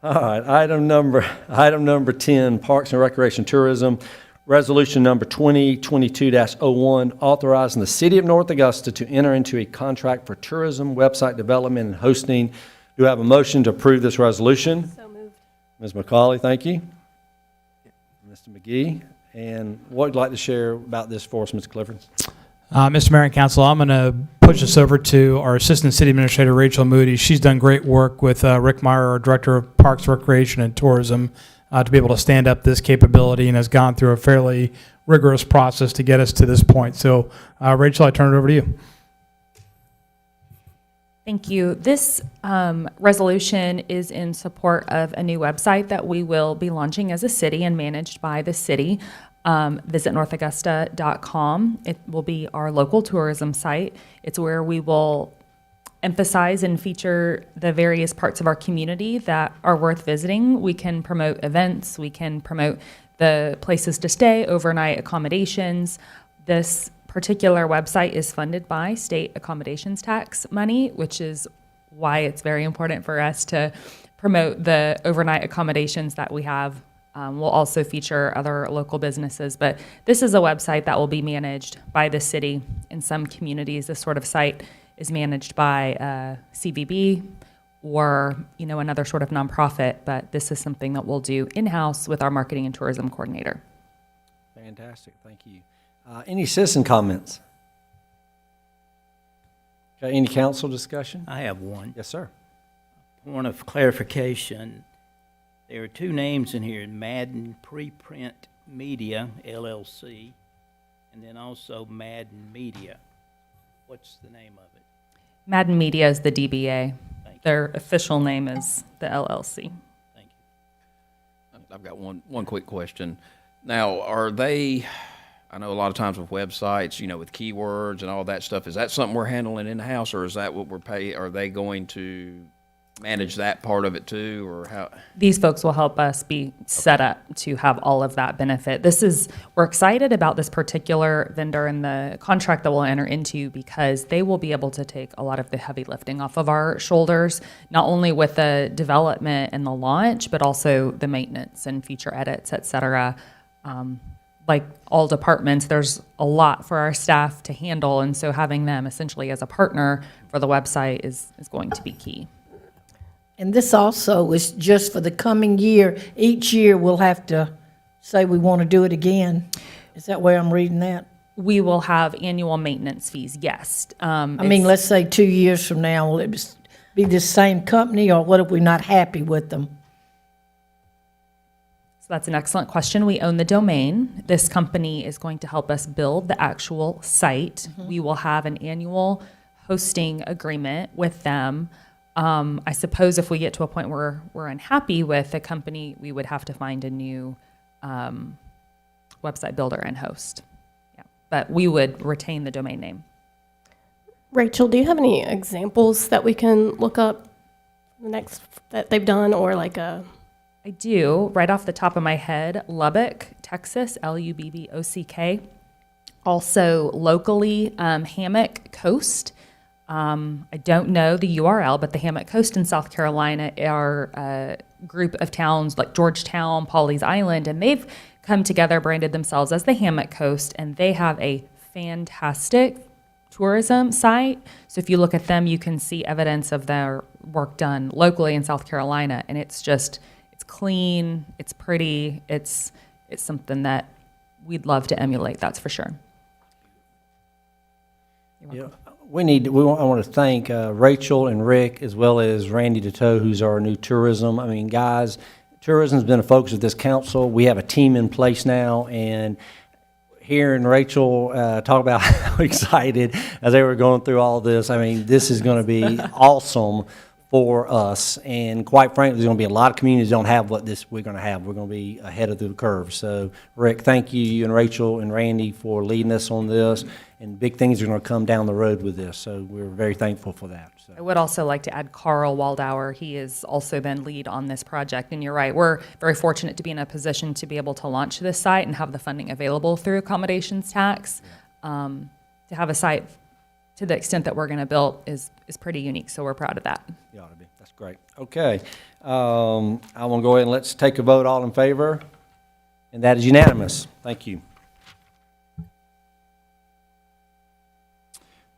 All right, item number 10, Parks and Recreation Tourism, resolution number 2022-01, authorizing the City of North Augusta to enter into a contract for tourism, website development, and hosting. Do I have a motion to approve this resolution? So moved. Ms. McCauley, thank you. Mr. McGee, and what would you like to share about this for us, Mr. Clifford? Mr. Mayor and Council, I'm going to push this over to our Assistant City Administrator, Rachel Moody. She's done great work with Rick Meyer, our Director of Parks, Recreation, and Tourism, to be able to stand up this capability and has gone through a fairly rigorous process to get us to this point. So, Rachel, I turn it over to you. Thank you. This resolution is in support of a new website that we will be launching as a city and managed by the city. Visit northaugusta.com. It will be our local tourism site. It's where we will emphasize and feature the various parts of our community that are worth visiting. We can promote events. We can promote the places to stay, overnight accommodations. This particular website is funded by state accommodations tax money, which is why it's very important for us to promote the overnight accommodations that we have. We'll also feature other local businesses, but this is a website that will be managed by the city. In some communities, this sort of site is managed by CVB or another sort of nonprofit, but this is something that we'll do in-house with our marketing and tourism coordinator. Fantastic, thank you. Any citizen comments? Okay, any council discussion? I have one. Yes, sir. Point of clarification. There are two names in here, Madden Preprint Media, LLC, and then also Madden Media. What's the name of it? Madden Media is the DBA. Thank you. Their official name is the LLC. Thank you. I've got one quick question. Now, are they, I know a lot of times with websites, with keywords and all that stuff, is that something we're handling in-house, or is that what we're paying? Are they going to manage that part of it too, or how? These folks will help us be set up to have all of that benefit. We're excited about this particular vendor and the contract that we'll enter into because they will be able to take a lot of the heavy lifting off of our shoulders, not only with the development and the launch, but also the maintenance and feature edits, et cetera. Like all departments, there's a lot for our staff to handle, and so having them essentially as a partner for the website is going to be key. And this also is just for the coming year. Each year, we'll have to say we want to do it again. Is that where I'm reading that? We will have annual maintenance fees, yes. I mean, let's say 2 years from now, will it be the same company, or what if we're not happy with them? So that's an excellent question. We own the domain. This company is going to help us build the actual site. Mm-hmm. We will have an annual hosting agreement with them. I suppose if we get to a point where we're unhappy with the company, we would have to find a new website builder and host. Yeah, but we would retain the domain name. Rachel, do you have any examples that we can look up that they've done, or like a? I do. Right off the top of my head, Lubbock, Texas, Lubbock. Also locally, Hammock Coast. I don't know the URL, but the Hammock Coast in South Carolina are a group of towns like Georgetown, Pawleys Island, and they've come together, branded themselves as the Hammock Coast, and they have a fantastic tourism site. So if you look at them, you can see evidence of their work done locally in South Carolina, and it's clean, it's pretty, it's something that we'd love to emulate, that's for sure. You're welcome. Yeah. I want to thank Rachel and Rick, as well as Randy DeToe, who's our new tourism. I mean, guys, tourism's been a focus of this council. We have a team in place now, and hearing Rachel talk about how excited as they were going through all this, I mean, this is going to be awesome for us. And quite frankly, there's going to be a lot of communities that don't have what we're going to have. We're going to be ahead of the curve. So, Rick, thank you and Rachel and Randy for leading us on this. And big things are going to come down the road with this. So we're very thankful for that. So. I would also like to add Carl Waldauer. He is also been lead on this project. And you're right, we're very fortunate to be in a position to be able to launch this site and have the funding available through accommodations tax. To have a site to the extent that we're going to build is pretty unique. So we're proud of that. You ought to be. That's great. Okay. I want to go ahead and let's take a vote. All in favor? And that is unanimous. Thank you.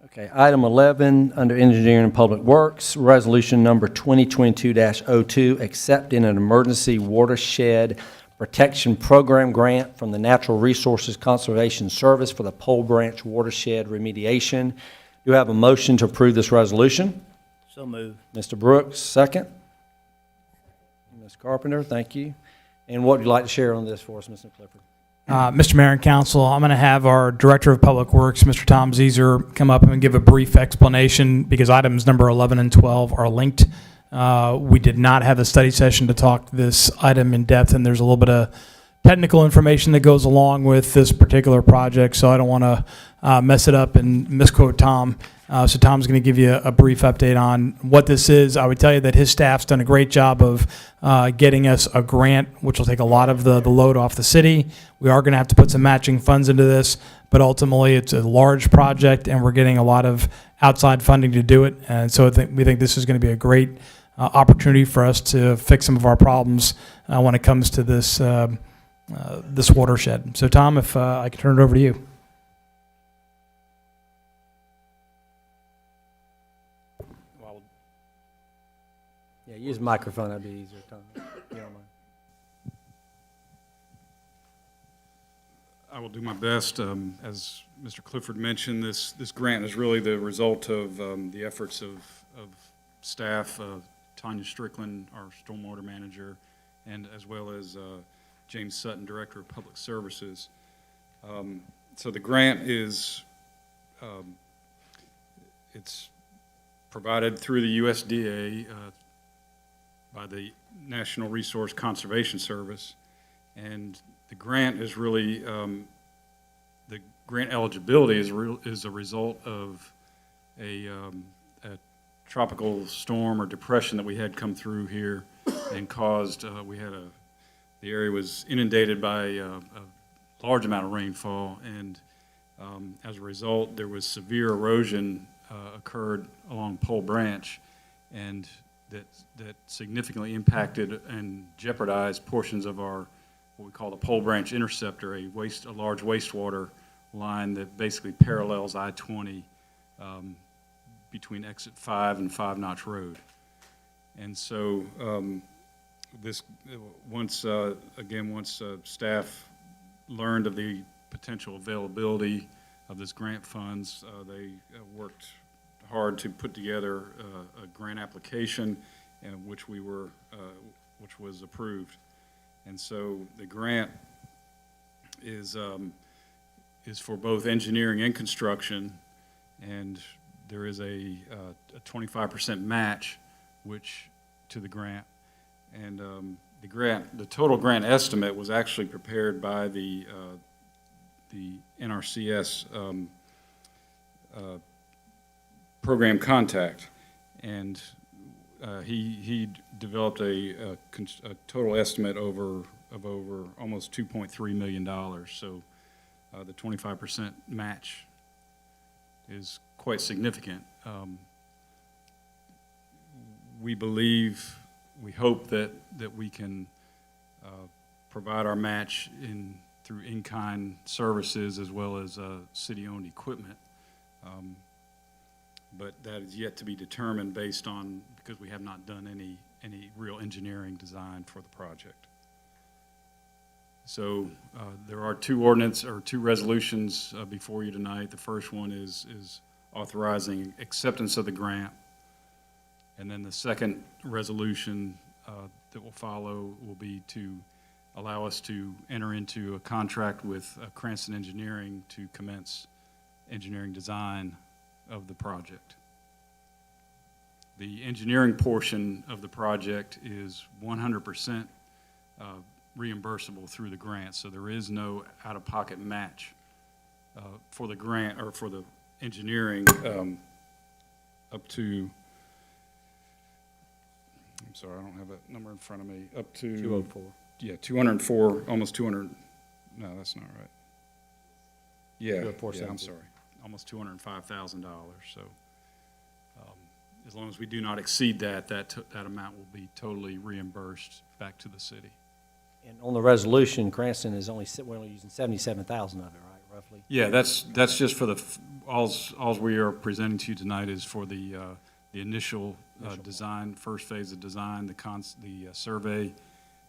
Okay, item 11, under Engineering and Public Works, resolution number 2022-02, accepting an emergency watershed protection program grant from the Natural Resources Conservation Service for the Pole Branch watershed remediation. Do you have a motion to approve this resolution? So moved. Mr. Brooks, second. Ms. Carpenter, thank you. And what would you like to share on this for us, Mr. Clifford? Mr. Mayor and Council, I'm going to have our Director of Public Works, Mr. Tom Zeser, come up and give a brief explanation because items number 11 and 12 are linked. We did not have a study session to talk this item in depth, and there's a little bit of technical information that goes along with this particular project, so I don't want to mess it up and misquote Tom. So Tom's going to give you a brief update on what this is. I would tell you that his staff's done a great job of getting us a grant, which will take a lot of the load off the city. We are going to have to put some matching funds into this, but ultimately it's a large project, and we're getting a lot of outside funding to do it. And so we think this is going to be a great opportunity for us to fix some of our problems when it comes to this this watershed. So Tom, if I can turn it over to you. Yeah, use the microphone, that'd be easier, Tom. If you don't mind. I will do my best. As Mr. Clifford mentioned, this grant is really the result of the efforts of staff, Tanya Strickland, our stormwater manager, and as well as James Sutton, Director of Public Services. So the grant is it's provided through the USDA by the National Resource Conservation Service, and the grant is really the grant eligibility is a result of a tropical storm or depression that we had come through here and caused the area was inundated by a large amount of rainfall, and as a result there was severe erosion occurred along Pole Branch, and that significantly impacted and jeopardized portions of our what we call the Pole Branch Interceptor, a large wastewater line that basically parallels I-20 between exit 5 and 5 Notch Road. And so once staff learned of the potential availability of this grant funds, they worked hard to put together a grant application, which was approved. And so the grant is for both engineering and construction, and there is a 25% match to the grant. And the total grant estimate was actually prepared by the NRCS program contact, and he developed a total estimate of over almost $2.3 million. So the 25% match is quite significant. We hope that we can provide our match through in-kind services as well as city-owned equipment. But that is yet to be determined because we have not done any real engineering design for the project. So there are two resolutions before you tonight. The first one is authorizing acceptance of the grant, and then the second resolution that will follow will be to allow us to enter into a contract with Cranston Engineering to commence engineering design of the project. The engineering portion of the project is 100% reimbursable through the grant, so there is no out-of-pocket match for the grant or for the engineering up to, I'm sorry, I don't have that number in front of me, up to 204. Yeah, 204, almost 200. No, that's not right. Yeah, 204, I'm sorry. almost $205,000. So as long as we do not exceed that, that amount will be totally reimbursed back to the city. And on the resolution, Cranston is we're only using 77,000 of it, right, roughly? Yeah, that's just for alls we are presenting to you tonight is for the initial design, first phase of design, the survey,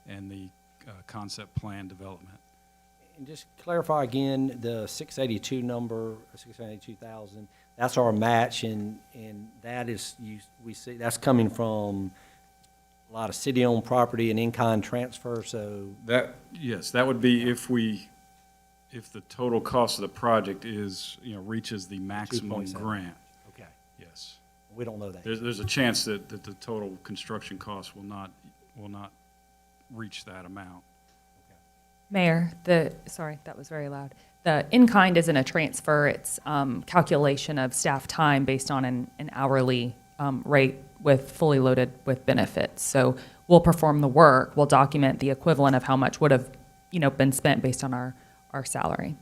and the concept plan development. And just clarify again, the 682 number, 682,000, that's our match, and that is, we see, that's coming from a lot of city-owned property and in-kind transfer, so. Yes, that would be if the total cost of the project reaches the maximum 2.7. grant. Okay. Yes. We don't know that. There's a chance that the total construction cost will not reach that amount. Mayor, sorry, that was very loud. The in-kind isn't a transfer, it's calculation of staff time based on an hourly rate with fully loaded with benefits. So we'll perform the work, we'll document the equivalent of how much would have, been spent based on our salary.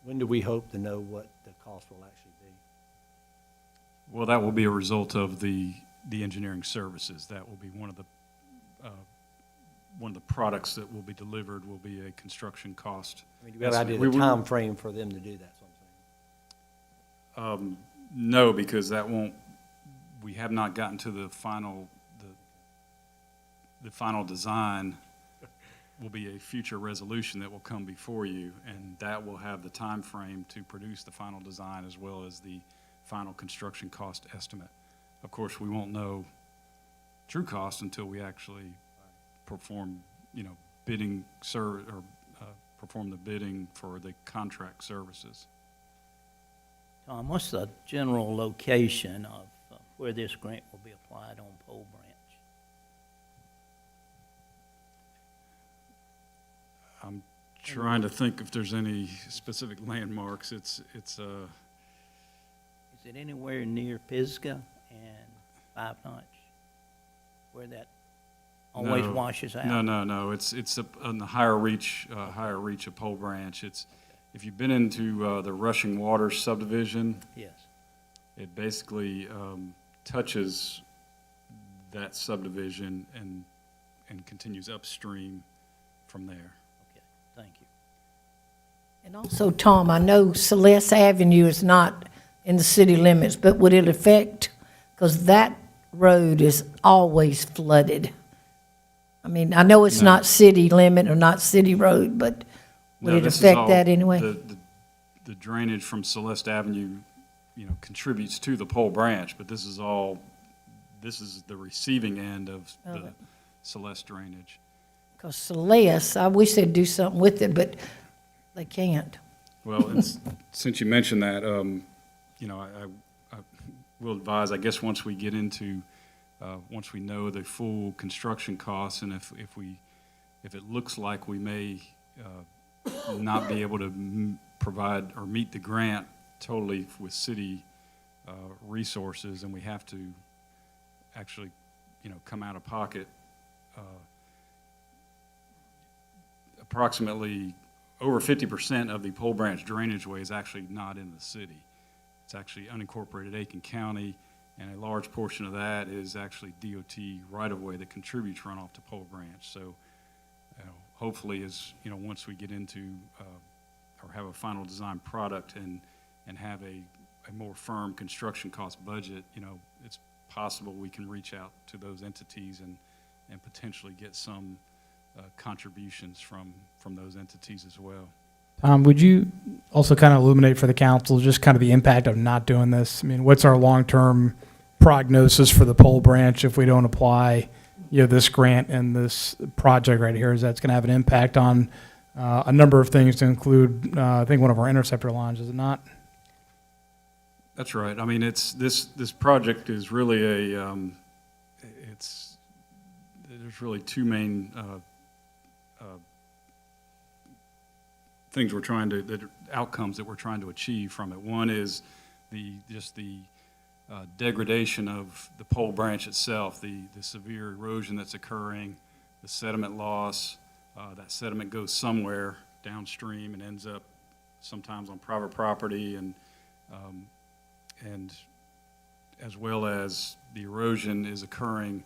When do we hope to know what the cost will actually be? Well, that will be a result of the engineering services. That will be one of the products that will be delivered will be a construction cost. I mean, do we have an idea of the time frame for them to do that, that's what I'm saying? No, because we have not gotten to the final design will be a future resolution that will come before you, and that will have the time frame to produce the final design as well as the final construction cost estimate. Of course, we won't know true cost until we actually perform, bidding perform the bidding for the contract services. Tom, what's the general location of where this grant will be applied on Pole Branch? I'm trying to think if there's any specific landmarks. It's Is it anywhere near Pisgah and Five Notch, where that always washes out? No. It's on the higher reach of Pole Branch. If you've been into the Rushing Waters subdivision, Yes. it basically touches that subdivision and continues upstream from there. Okay, thank you. And also, Tom, I know Celeste Avenue is not in the city limits, but would it affect, because that road is always flooded. I mean, I know it's not city limit or not city road, but would No, it this is affect all- that anyway? The drainage from Celeste Avenue, contributes to the Pole Branch, but this is the receiving end of the Celeste drainage. Because Celeste, I wish they'd do something with it, but they can't. Well, since you mentioned that, I will advise, I guess, once we get into, once we know the full construction costs, and if it looks like we may not be able to provide or meet the grant totally with city resources, and we have to actually, come out of pocket, approximately over 50% of the Pole Branch drainage way is actually not in the city. It's actually unincorporated Aiken County, and a large portion of that is actually DOT right-of-way that contributes runoff to Pole Branch. So hopefully once we get into or have a final design product and have a more firm construction cost budget, it's possible we can reach out to those entities and potentially get some contributions from those entities as well. Would you also kind of illuminate for the council just kind of the impact of not doing this? I mean, what's our long-term prognosis for the Pole Branch if we don't apply, this grant and this project right here? Is that's going to have an impact on a number of things to include, I think, one of our interceptor lines, is it not? That's right. I mean, this project is really there's really two main things outcomes that we're trying to achieve from it. One is the degradation of the Pole Branch itself, the severe erosion that's occurring, the sediment loss. That sediment goes somewhere downstream and ends up sometimes on private property and And as well as the erosion is occurring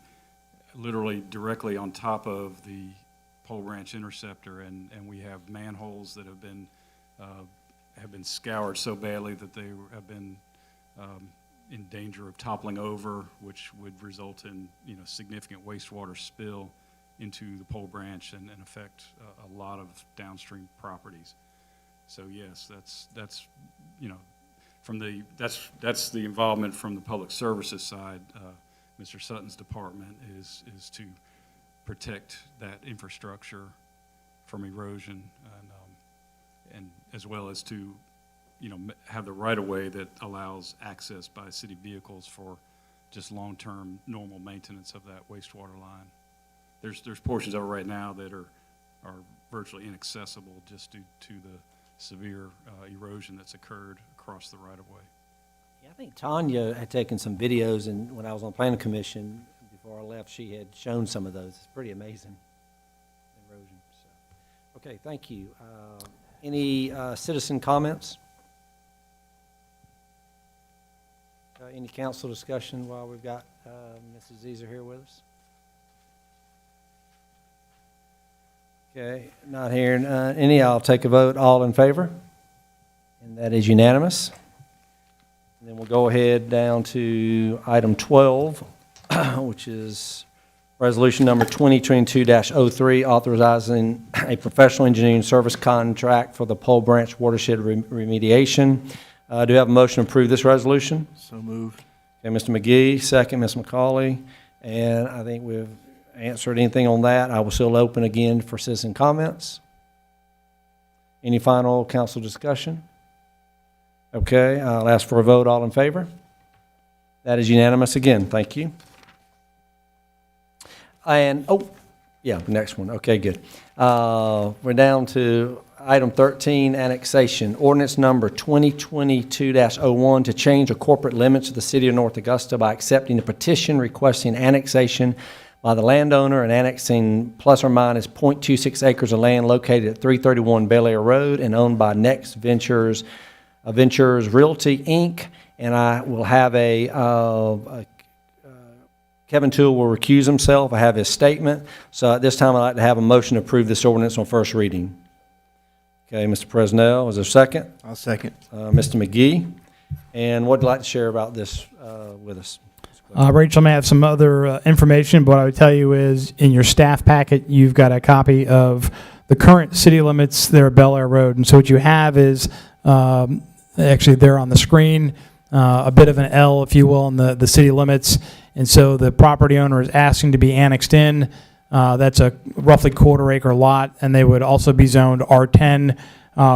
literally directly on top of the Pole Branch Interceptor, and we have manholes that have been scoured so badly that they have been in danger of toppling over, which would result in significant wastewater spill into the Pole Branch and affect a lot of downstream properties. So yes, that's that's the involvement from the public services side. Mr. Sutton's department is to protect that infrastructure from erosion, and as well as to have the right of way that allows access by city vehicles for just long-term normal maintenance of that wastewater line. There's portions of it right now that are virtually inaccessible just due to the severe erosion that's occurred across the right-of-way. Yeah, I think Tanya had taken some videos, and when I was on planning commission, before I left, she had shown some of those. It's pretty amazing, erosion. So. Okay, thank you. Any citizen comments? Any council discussion while we've got Mrs. Zeser here with us? Okay, not hearing any. I'll take a vote. All in favor? And that is unanimous. And then we'll go ahead down to item 12, which is resolution number 2022-03, authorizing a professional engineering service contract for the Pole Branch watershed remediation. Do you have a motion to approve this resolution? So moved. Okay, Mr. McGee, second, Ms. McCauley. And I think we've answered anything on that. I will still open again for citizen comments. Any final council discussion? Okay, I'll ask for a vote. All in favor? That is unanimous again. Thank you. And, oh, yeah, next one. Okay, good. We're down to item 13, annexation. Ordinance number 2022-01 to change the corporate limits of the city of North Augusta by accepting a petition requesting annexation by the landowner and annexing plus or minus .26 acres of land located at 331 Bel Air Road and owned by Next Ventures Realty, Inc. And I will have Kevin Toole will recuse himself. I have his statement. So at this time, I'd like to have a motion to approve this ordinance on first reading. Okay, Mr. Presnell, is there a second? I'll second. Mr. McGee. And what would you like to share about this with us? Rachel may have some other information, but what I would tell you is in your staff packet, you've got a copy of the current city limits there at Bel Air Road. And so what you have is actually there on the screen, a bit of an L, if you will, in the city limits. And so the property owner is asking to be annexed in. That's a roughly quarter-acre lot, and they would also be zoned R10,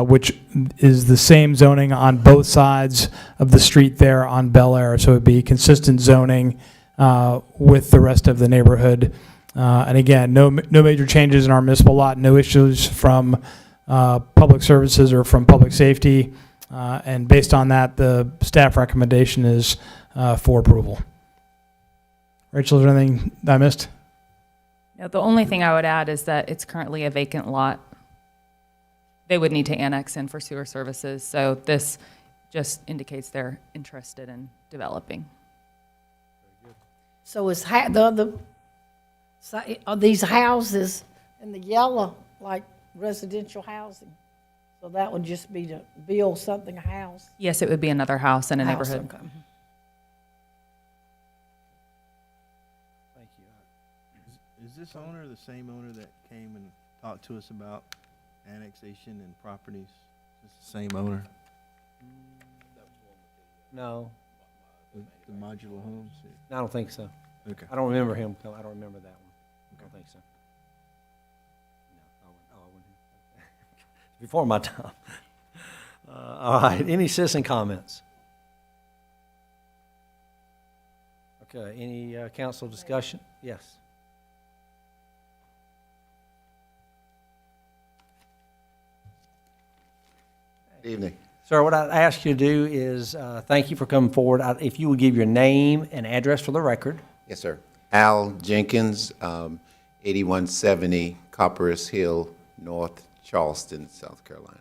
which is the same zoning on both sides of the street there on Bel Air. So it would be consistent zoning with the rest of the neighborhood. And again, no major changes in our municipal lot, no issues from public services or from public safety. And based on that, the staff recommendation is for approval. Rachel, is there anything I missed? No, the only thing I would add is that it's currently a vacant lot. They would need to annex in for sewer services, so this just indicates they're interested in developing. So is are these houses in the yellow like residential housing? So that would just be to build something, a house? Yes, it would be another house in a House, neighborhood. okay. Thank you. Is this owner the same owner that came and talked to us about annexation and properties? Is this the same owner? No, The modular homes? I don't think so. Okay. I don't remember him. I don't remember that one. I don't think so. No, I wouldn't. Before my time. All right, any citizen comments? Okay, any council discussion? Yes. Good evening. Sir, what I'd ask you to do is, thank you for coming forward. If you would give your name and address for the record. Yes, sir. Al Jenkins, 8170 Copperas Hill, North Charleston, South Carolina.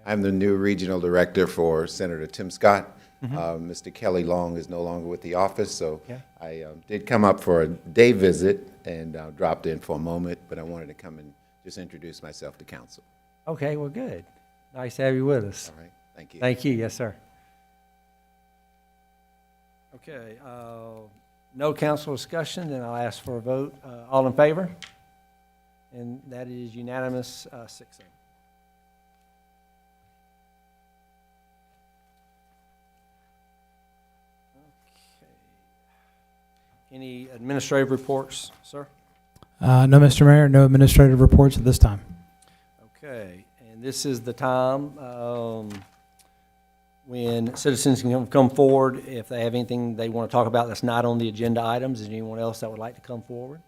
I'm the new regional director for Senator Tim Scott. Mr. Kelly Long is no longer with the office, so I did come up for a day visit and dropped in for a moment, but I wanted to come and just introduce myself to council. Okay, well, good. Nice to have you with us. All right, thank you. Thank you, yes, sir. Okay, no council discussion, then I'll ask for a vote. All in favor? And that is unanimous, 6-0. Okay. Any administrative reports, sir? No, Mr. Mayor, no administrative reports at this time. Okay, and this is the time when citizens can come forward if they have anything they want to talk about that's not on the agenda items. Is there anyone else that would like to come forward?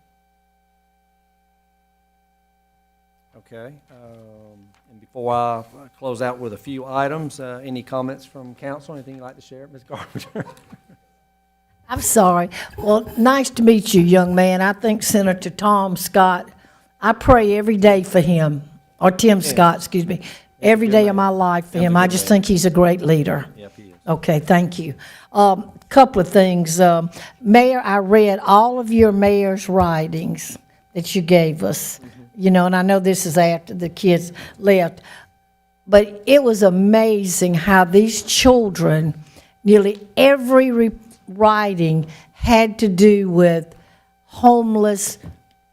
Okay, and before I close out with a few items, any comments from council, anything you'd like to share, Ms. Carpenter? I'm sorry. Well, nice to meet you, young man. I think Senator Tom Scott, I pray every day for him, or Tim Scott, excuse me, every day of my life for him. I just think he's a great leader. Yep, he is. Okay, thank you. Couple of things. Mayor, I read all of your mayor's writings that you gave us, you know, and I know this is after the kids left, but it was amazing how these children, nearly every writing had to do with homeless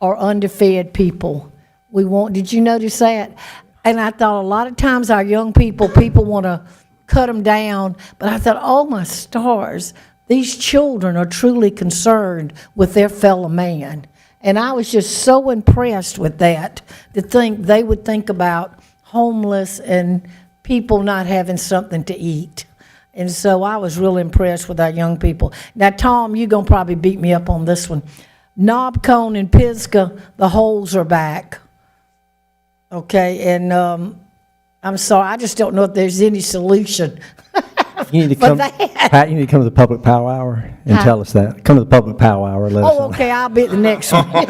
or underfed people. Did you notice that? And I thought a lot of times our young people want to cut them down, but I thought, oh my stars, these children are truly concerned with their fellow man. And I was just so impressed with that, to think they would think about homeless and people not having something to eat. And so I was really impressed with our young people. Now, Tom, you're going to probably beat me up on this one. Knob Cone and Pisgah, the holes are back. Okay, and I'm sorry, I just don't know if there's any solution. You need to For come, that. Pat, you need to come to the public power hour and tell us that. Come to the public power hour, let us know. Oh, okay, I'll be at the next one. But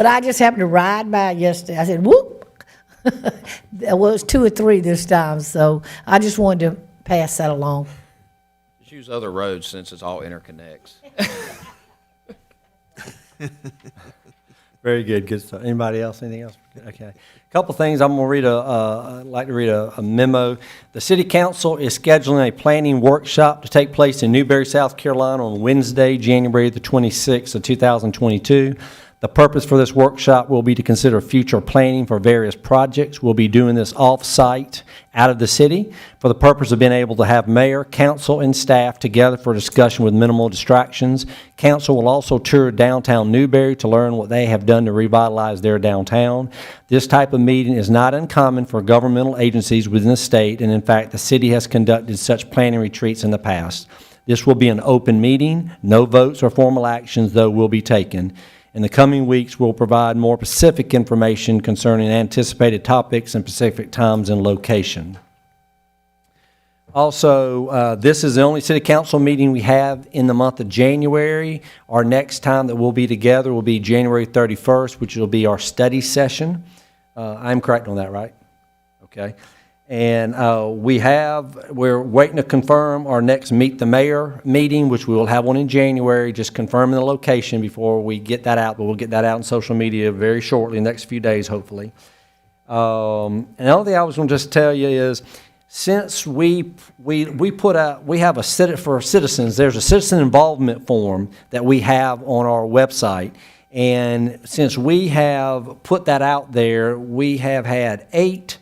I just happened to ride by yesterday. I said, whoop. Well, it was 2 or 3 this time, so I just wanted to pass that along. Just use other roads since it's all interconnects. Very good, good stuff. Anybody else, anything else? Okay. Couple things, I'm going to I'd like to read a memo. The City Council is scheduling a planning workshop to take place in Newberry, South Carolina on Wednesday, January the 26th of 2022. The purpose for this workshop will be to consider future planning for various projects. We'll be doing this off-site out of the city for the purpose of being able to have mayor, council, and staff together for discussion with minimal distractions. Council will also tour downtown Newberry to learn what they have done to revitalize their downtown. This type of meeting is not uncommon for governmental agencies within the state, and in fact, the city has conducted such planning retreats in the past. This will be an open meeting. No votes or formal actions, though, will be taken. In the coming weeks, we'll provide more specific information concerning anticipated topics and specific times and location. Also, this is the only city council meeting we have in the month of January. Our next time that we'll be together will be January 31st, which will be our study session. I'm correct on that, right? Okay. And we're waiting to confirm our next Meet the Mayor meeting, which we will have one in January, just confirming the location before we get that out, but we'll get that out on social media very shortly, in the next few days, hopefully. And the other thing I was going to just tell you is, since we put out, we have for citizens, there's a citizen involvement form that we have on our website. And since we have put that out there, we have had 8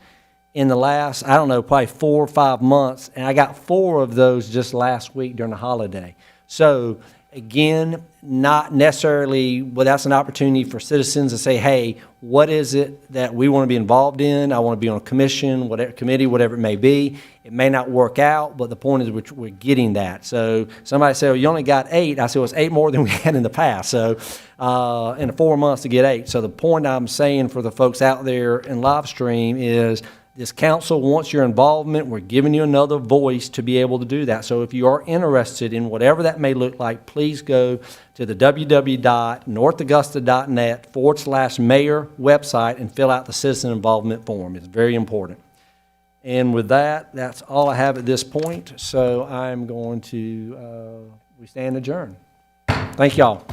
in the last, I don't know, probably 4 or 5 months, and I got 4 of those just last week during the holiday. So again, not necessarily, well, that's an opportunity for citizens to say, hey, what is it that we want to be involved in? I want to be on a commission, whatever committee, whatever it may be. It may not work out, but the point is we're getting that. So somebody said, well, you only got 8. I said, well, it's 8 more than we had in the past. So in 4 months to get 8. So the point I'm saying for the folks out there in live stream is, This council wants your involvement. We're giving you another voice to be able to do that. So if you are interested in whatever that may look like, please go to the www.northaugusta.net/mayor website and fill out the citizen involvement form. It's very important. And with that, that's all I have at this point. So I'm going to, we stand adjourned. Thank y'all.